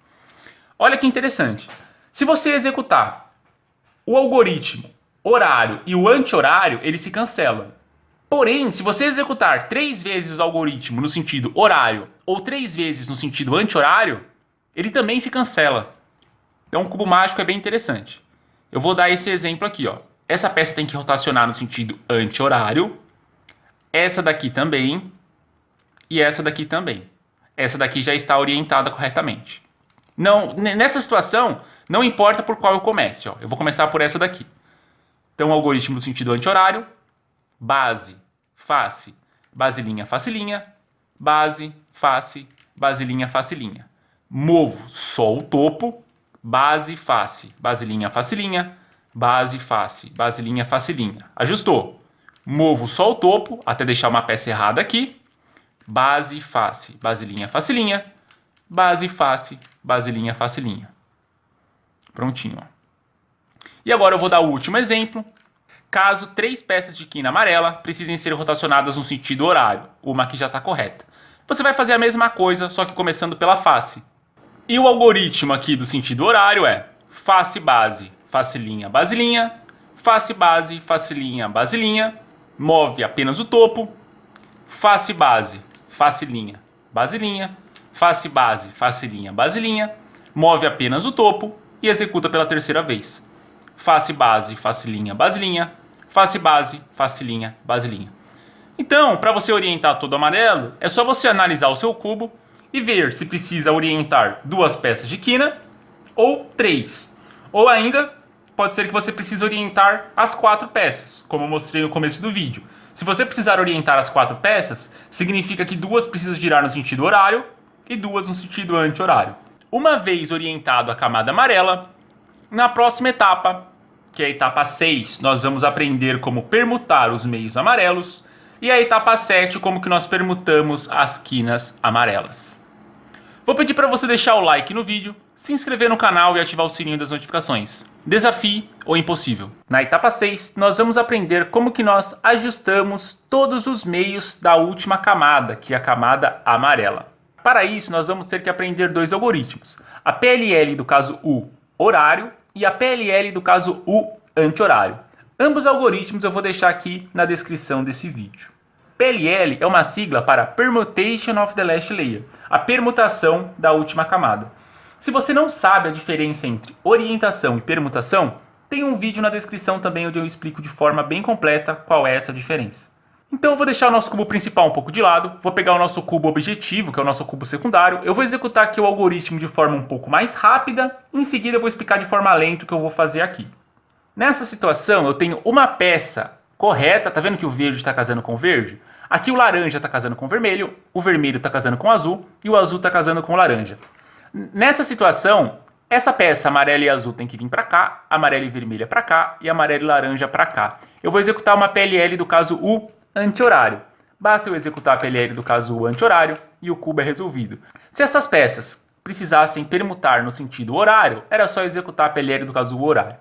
Olha que interessante. Se você executar o algoritmo horário e o anti-horário, eles se cancelam. Porém, se você executar 3 vezes o algoritmo no sentido horário ou 3 vezes no sentido anti-horário, ele também se cancela. Então o cubo mágico é bem interessante. Eu vou dar esse exemplo aqui, ó. Essa peça tem que rotacionar no sentido anti-horário. Essa daqui também. E essa daqui também. Essa daqui já está orientada corretamente. Não, nessa situação, não importa por qual eu comece, ó. Eu vou começar por essa daqui. Então, o algoritmo do sentido anti-horário, base, face, base, linha, face, linha, base, face, base, linha, face, linha. Movo só o topo, base, face, linha, face, linha, base, linha, face, linha. Ajustou. Movo só o topo, até deixar uma peça errada aqui. Base, linha, face, linha, base, linha, face, linha. Prontinho, ó. E agora eu vou dar o último exemplo. Caso 3 peças de quina amarela precisem ser rotacionadas no sentido horário, uma aqui já está correta. Você vai fazer a mesma coisa, só que começando pela face. E o algoritmo aqui do sentido horário é face, linha, base, linha, face, linha, base, linha, move apenas o topo, face, linha, base, linha, face, linha, base, linha, move apenas o topo e executa pela terceira vez. Face, linha, base, linha, face, linha, base, linha. Então, para você orientar todo amarelo, é só você analisar o seu cubo e ver se precisa orientar 2 peças de quina ou 3. Ou ainda, pode ser que você precise orientar as 4 peças, como eu mostrei no começo do vídeo. Se você precisar orientar as 4 peças, significa que 2 precisam girar no sentido horário e 2 no sentido anti-horário. Uma vez orientado a camada amarela, na próxima etapa, que é a etapa 6, nós vamos aprender como permutar os meios amarelos, e a etapa 7, como que nós permutamos as quinas amarelas. Vou pedir para você deixar o like no vídeo, se inscrever no canal e ativar o sininho das notificações. Desafio ou impossível? Na etapa 6, nós vamos aprender como que nós ajustamos todos os meios da última camada, que é a camada amarela. Para isso, nós vamos ter que aprender 2 algoritmos. A PLL do caso U, horário, e a PLL do caso U, anti-horário. Ambos algoritmos eu vou deixar aqui na descrição desse vídeo. PLL é uma sigla para Permutation of the Last Layer, a permutação da última camada. Se você não sabe a diferença entre orientação e permutação, tem um vídeo na descrição também onde eu explico de forma bem completa qual é essa diferença. Então eu vou deixar o nosso cubo principal um pouco de lado, vou pegar o nosso cubo objetivo, que é o nosso cubo secundário, eu vou executar aqui o algoritmo de forma um pouco mais rápida, e em seguida eu vou explicar de forma lenta o que eu vou fazer aqui. Nessa situação eu tenho uma peça correta, tá vendo que o verde está casando com o verde? Aqui o laranja está casando com o vermelho está casando com o azul e o azul está casando com o laranja. Nessa situação, essa peça amarela e azul tem que vir para cá, amarela e vermelha para cá e amarela e laranja para cá. Eu vou executar uma PLL do caso U anti-horário. Basta eu executar a PLL do caso U anti-horário e o cubo é resolvido. Se essas peças precisassem permutar no sentido horário, era só executar a PLL do caso U horário.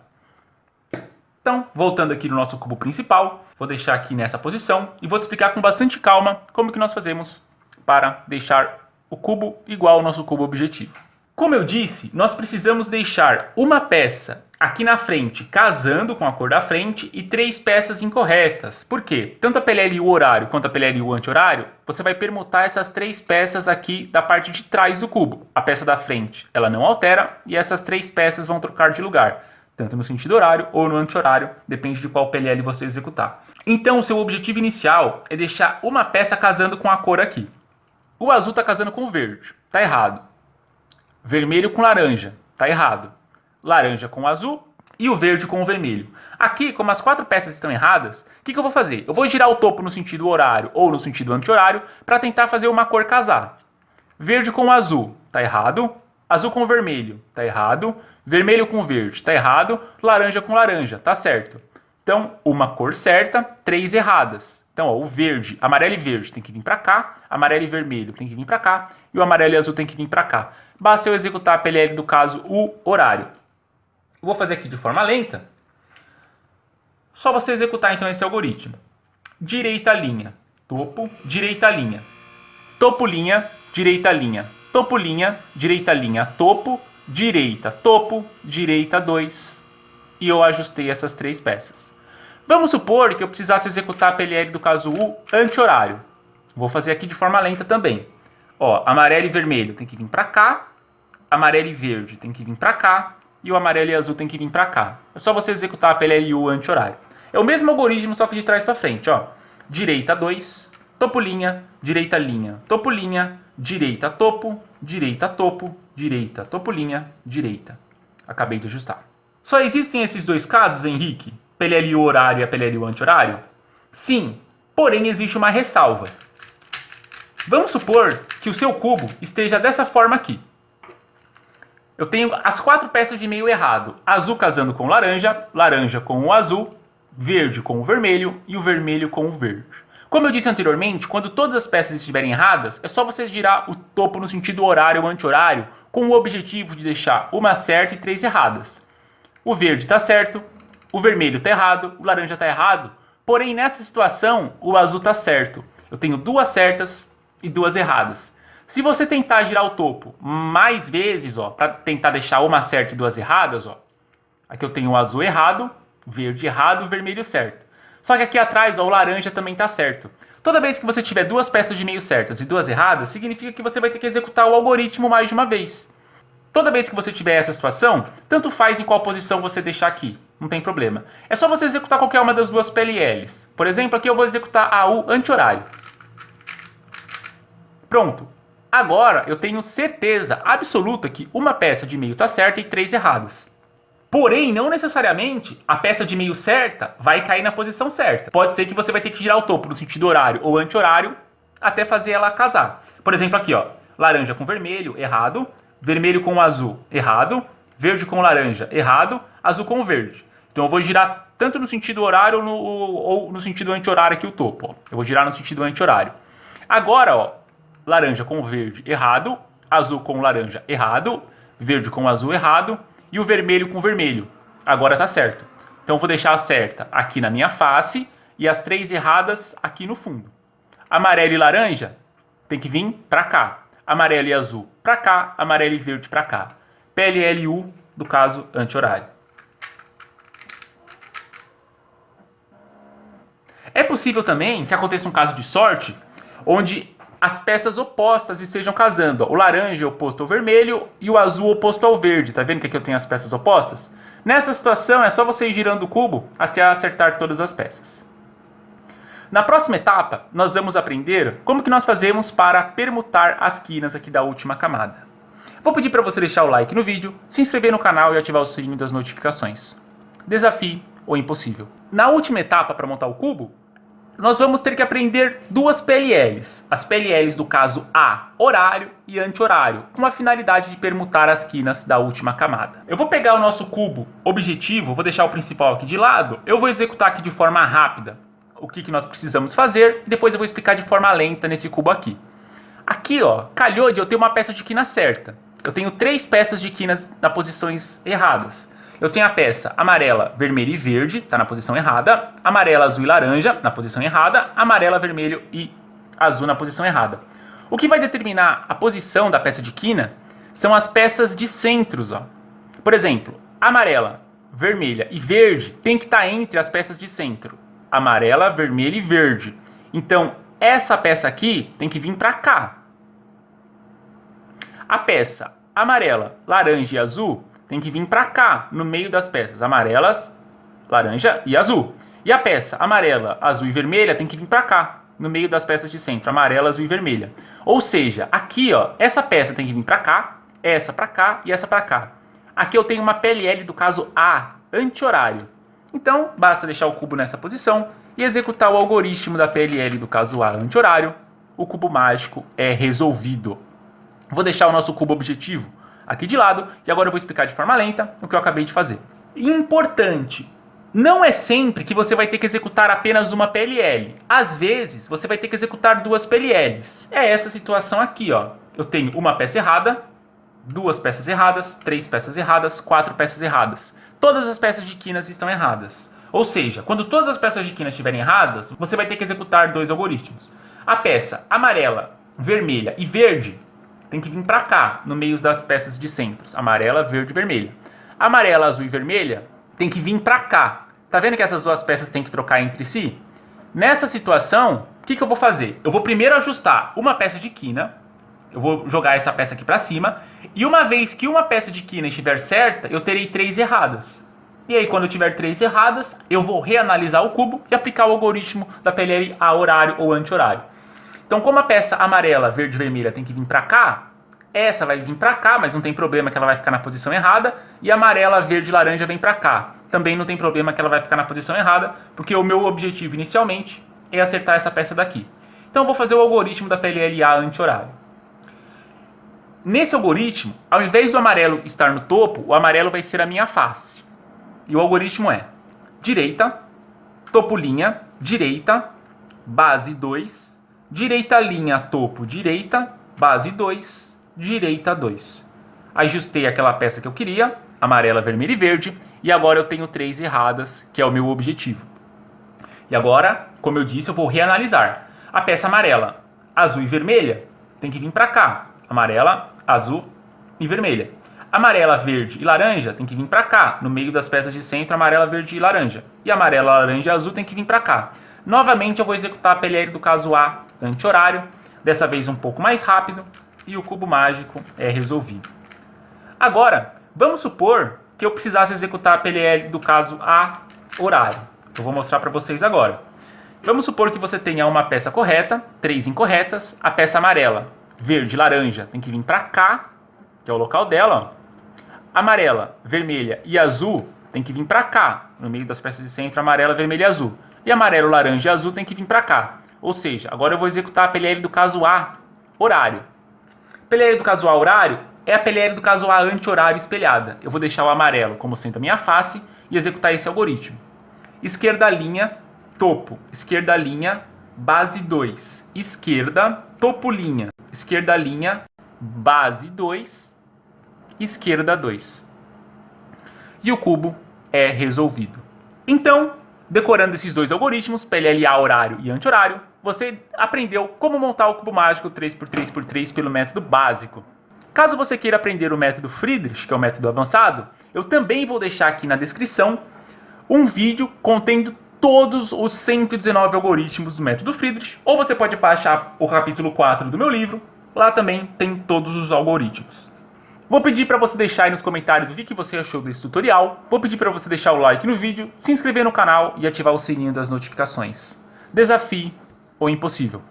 Então, voltando aqui no nosso cubo principal, vou deixar aqui nessa posição e vou te explicar com bastante calma como que nós fazemos para deixar o cubo igual ao nosso cubo objetivo. Como eu disse, nós precisamos deixar uma peça aqui na frente casando com a cor da frente e 3 peças incorretas. Por quê? Tanto a PLL-U horário quanto a PLL-U anti-horário, você vai permutar essas 3 peças aqui da parte de trás do cubo. A peça da frente ela não altera e essas 3 peças vão trocar de lugar, tanto no sentido horário ou no anti-horário, depende de qual PLL você executar. Então o seu objetivo inicial é deixar uma peça casando com a cor aqui. O azul está casando com o verde, está errado. Vermelho com laranja, está errado. Laranja com o azul e o verde com o vermelho. Aqui, como as 4 peças estão erradas, o que eu vou fazer? Eu vou girar o topo no sentido horário ou no sentido anti-horário para tentar fazer uma cor casar. Verde com o azul, está errado. Azul com o vermelho, está errado. Vermelho com verde, está errado. Laranja com laranja, está certo. Então, uma cor certa, 3 erradas. Então, ó, o verde, amarelo e verde tem que vir para cá, amarelo e vermelho tem que vir para cá, e o amarelo e azul tem que vir para cá. Basta eu executar a PLL do caso U horário. Eu vou fazer aqui de forma lenta. Só você executar então esse algoritmo. Direita linha, topo, direita linha. Topo linha, direita linha. Topo linha, direita linha, topo, direita 2. E eu ajustei essas 3 peças. Vamos supor que eu precisasse executar a PLL do caso U anti-horário. Vou fazer aqui de forma lenta também. Ó, amarelo e vermelho tem que vir para cá, amarelo e verde tem que vir para cá, e o amarelo e azul tem que vir para cá. É só você executar a PLL U anti-horário. É o mesmo algoritmo, só que de trás para frente. Ó. Direita 2, topo linha, topo linha, direita topo, direita, topo linha, direita. Acabei de ajustar. Só existem esses 2 casos, Henrique? PLL-U horário e a PLL-U anti-horário? Sim, Porém, existe uma ressalva. Vamos supor que o seu cubo esteja dessa forma aqui. Eu tenho as 4 peças de meio errado. Azul casando com laranja, laranja com o azul, verde com o vermelho e o vermelho com o verde. Como eu disse anteriormente, quando todas as peças estiverem erradas, é só você girar o topo no sentido horário ou anti-horário, com o objetivo de deixar uma certa e 3 erradas. O verde está certo, o vermelho está errado, o laranja está errado, porém nessa situação o azul está certo. Eu tenho 2 certas e 2 erradas. Se você tentar girar o topo mais vezes, para tentar deixar uma certa e 2 erradas, aqui eu tenho o azul errado, verde errado, vermelho certo. Só que aqui atrás, o laranja também está certo. Toda vez que você tiver 2 peças de meio certas e 2 erradas, significa que você vai ter que executar o algoritmo mais de uma vez. Toda vez que você tiver essa situação, tanto faz em qual posição você deixar aqui, não tem problema. É só você executar qualquer uma das 2 PLLs. Por exemplo, aqui eu vou executar a U anti-horário. Pronto. Agora eu tenho certeza absoluta que uma peça de meio está certa e 3 erradas. Porém, não necessariamente a peça de meio certa vai cair na posição certa. Pode ser que você vai ter que girar o topo no sentido horário ou anti-horário até fazer ela casar. Por exemplo, aqui, laranja com vermelho, errado. Vermelho com azul, errado. Verde com laranja, errado. Azul com verde. Então eu vou girar tanto no sentido horário ou no sentido anti-horário aqui o topo. Eu vou girar no sentido anti-horário. Agora, laranja com verde, errado. Azul com laranja, errado. Verde com azul, errado. E o vermelho com vermelho. Agora tá certo. Então eu vou deixar a certa aqui na minha face e as 3 erradas aqui no fundo. Amarelo e laranja tem que vir para cá. Amarelo e azul para cá. Amarelo e verde para cá. PLL e U, do caso anti-horário. É possível também que aconteça um caso de sorte onde as peças opostas estejam casando. O laranja é oposto ao vermelho e o azul oposto ao verde. Tá vendo que aqui eu tenho as peças opostas? Nessa situação é só você ir girando o cubo até acertar todas as peças. Na próxima etapa, nós vamos aprender como que nós fazemos para permutar as quinas aqui da última camada. Vou pedir para você deixar o like no vídeo, se inscrever no canal e ativar o sininho das notificações. Desafio ou impossível. Na última etapa para montar o cubo, nós vamos ter que aprender 2 PLLs. As PLLs do caso A, horário e anti-horário, com a finalidade de permutar as quinas da última camada. Eu vou pegar o nosso cubo objetivo, vou deixar o principal aqui de lado, eu vou executar aqui de forma rápida o que nós precisamos fazer e depois eu vou explicar de forma lenta nesse cubo aqui. Aqui, calhou de eu ter uma peça de quina certa. Eu tenho 3 peças de quinas nas posições erradas. Eu tenho a peça amarela, vermelho e verde, está na posição errada. Amarela, azul e laranja, na posição errada. Amarela, vermelho e azul na posição errada. O que vai determinar a posição da peça de quina são as peças de centros. Por exemplo, amarela, vermelha e verde tem que estar entre as peças de centro. Amarela, vermelha e verde. Então, essa peça aqui tem que vir para cá. A peça amarela, laranja e azul tem que vir para cá, no meio das peças amarelas, laranja e azul. E a peça amarela, azul e vermelha tem que vir para cá, no meio das peças de centro, amarela, azul e vermelha. Ou seja, aqui, essa peça tem que vir para cá, essa para cá e essa para cá. Aqui eu tenho uma PLL do caso A, anti-horário. Então, basta deixar o cubo nessa posição e executar o algoritmo da PLL do caso A, anti-horário. O cubo mágico é resolvido. Vou deixar o nosso cubo objetivo aqui de lado e agora eu vou explicar de forma lenta o que eu acabei de fazer. Importante, não é sempre que você vai ter que executar apenas uma PLL. Às vezes, você vai ter que executar 2 PLLs. É essa situação aqui, Eu tenho uma peça errada, 2 peças erradas, 3 peças erradas, 4 peças erradas. Todas as peças de quinas estão erradas. Ou seja, quando todas as peças de quinas estiverem erradas, você vai ter que executar 2 algoritmos. A peça amarela, vermelha e verde tem que vir para cá, no meio das peças de centros. Amarela, verde e vermelha. Amarela, azul e vermelha tem que vir para cá. Tá vendo que essas 2 peças têm que trocar entre si? Nessa situação, o que eu vou fazer? Eu vou primeiro ajustar uma peça de quina. Eu vou jogar essa peça aqui para cima. E uma vez que uma peça de quina estiver certa, eu terei 3 erradas. E aí, quando eu tiver 3 erradas, eu vou reanalisar o cubo e aplicar o algoritmo da PLL a horário ou anti-horário. Então, como a peça amarela, verde e vermelha tem que vir para cá, essa vai vir para cá, mas não tem problema que ela vai ficar na posição errada. E a amarela, verde e laranja vem para cá. Também não tem problema que ela vai ficar na posição errada, porque o meu objetivo inicialmente é acertar essa peça daqui. Então eu vou fazer o algoritmo da PLLA anti-horário. Nesse algoritmo, ao invés do amarelo estar no topo, o amarelo vai ser a minha face. E o algoritmo é direita, topo linha, direita, base 2, direita linha, topo, direita, base 2, direita 2. Ajustei aquela peça que eu queria, amarela, vermelha e verde, e agora eu tenho 3 erradas, que é o meu objetivo. E agora, como eu disse, eu vou reanalisar. A peça amarela, azul e vermelha tem que vir para cá. Amarela, azul e vermelha. Amarela, verde e laranja tem que vir para cá, no meio das peças de centro, amarela, verde e laranja. E amarela, laranja e azul tem que vir para cá. Novamente eu vou executar a PLL do caso A anti-horário, dessa vez um pouco mais rápido, e o cubo mágico é resolvido. Agora, vamos supor que eu precisasse executar a PLL do caso A horário. Eu vou mostrar para vocês agora. Vamos supor que você tenha uma peça correta, 3 incorretas, a peça amarela, verde e laranja tem que vir para cá, que é o local dela, ó. Amarela, vermelha e azul tem que vir para cá, no meio das peças de centro, amarela, vermelha e azul. E amarelo, laranja e azul tem que vir para cá. Ou seja, agora eu vou executar a PLL do caso A horário. PLL do caso A horário é a PLL do caso A anti-horário espelhada. Eu vou deixar o amarelo como sendo a minha face e executar esse algoritmo. Esquerda linha, topo, esquerda linha, base 2, esquerda, topo linha, esquerda linha, base 2, esquerda 2. E o cubo é resolvido. Então, decorando esses dois algoritmos, PLLA horário e anti-horário, você aprendeu como montar o cubo mágico 3x3x3 pelo método básico. Caso você queira aprender o método Friedrich, que é o método avançado, eu também vou deixar aqui na descrição um vídeo contendo todos os 119 algoritmos do método Friedrich, ou você pode baixar o capítulo 4 do meu livro, lá também tem todos os algoritmos. Vou pedir para você deixar aí nos comentários o que você achou desse tutorial, vou pedir para você deixar o like no vídeo, se inscrever no canal e ativar o sininho das notificações. Desafie o impossível.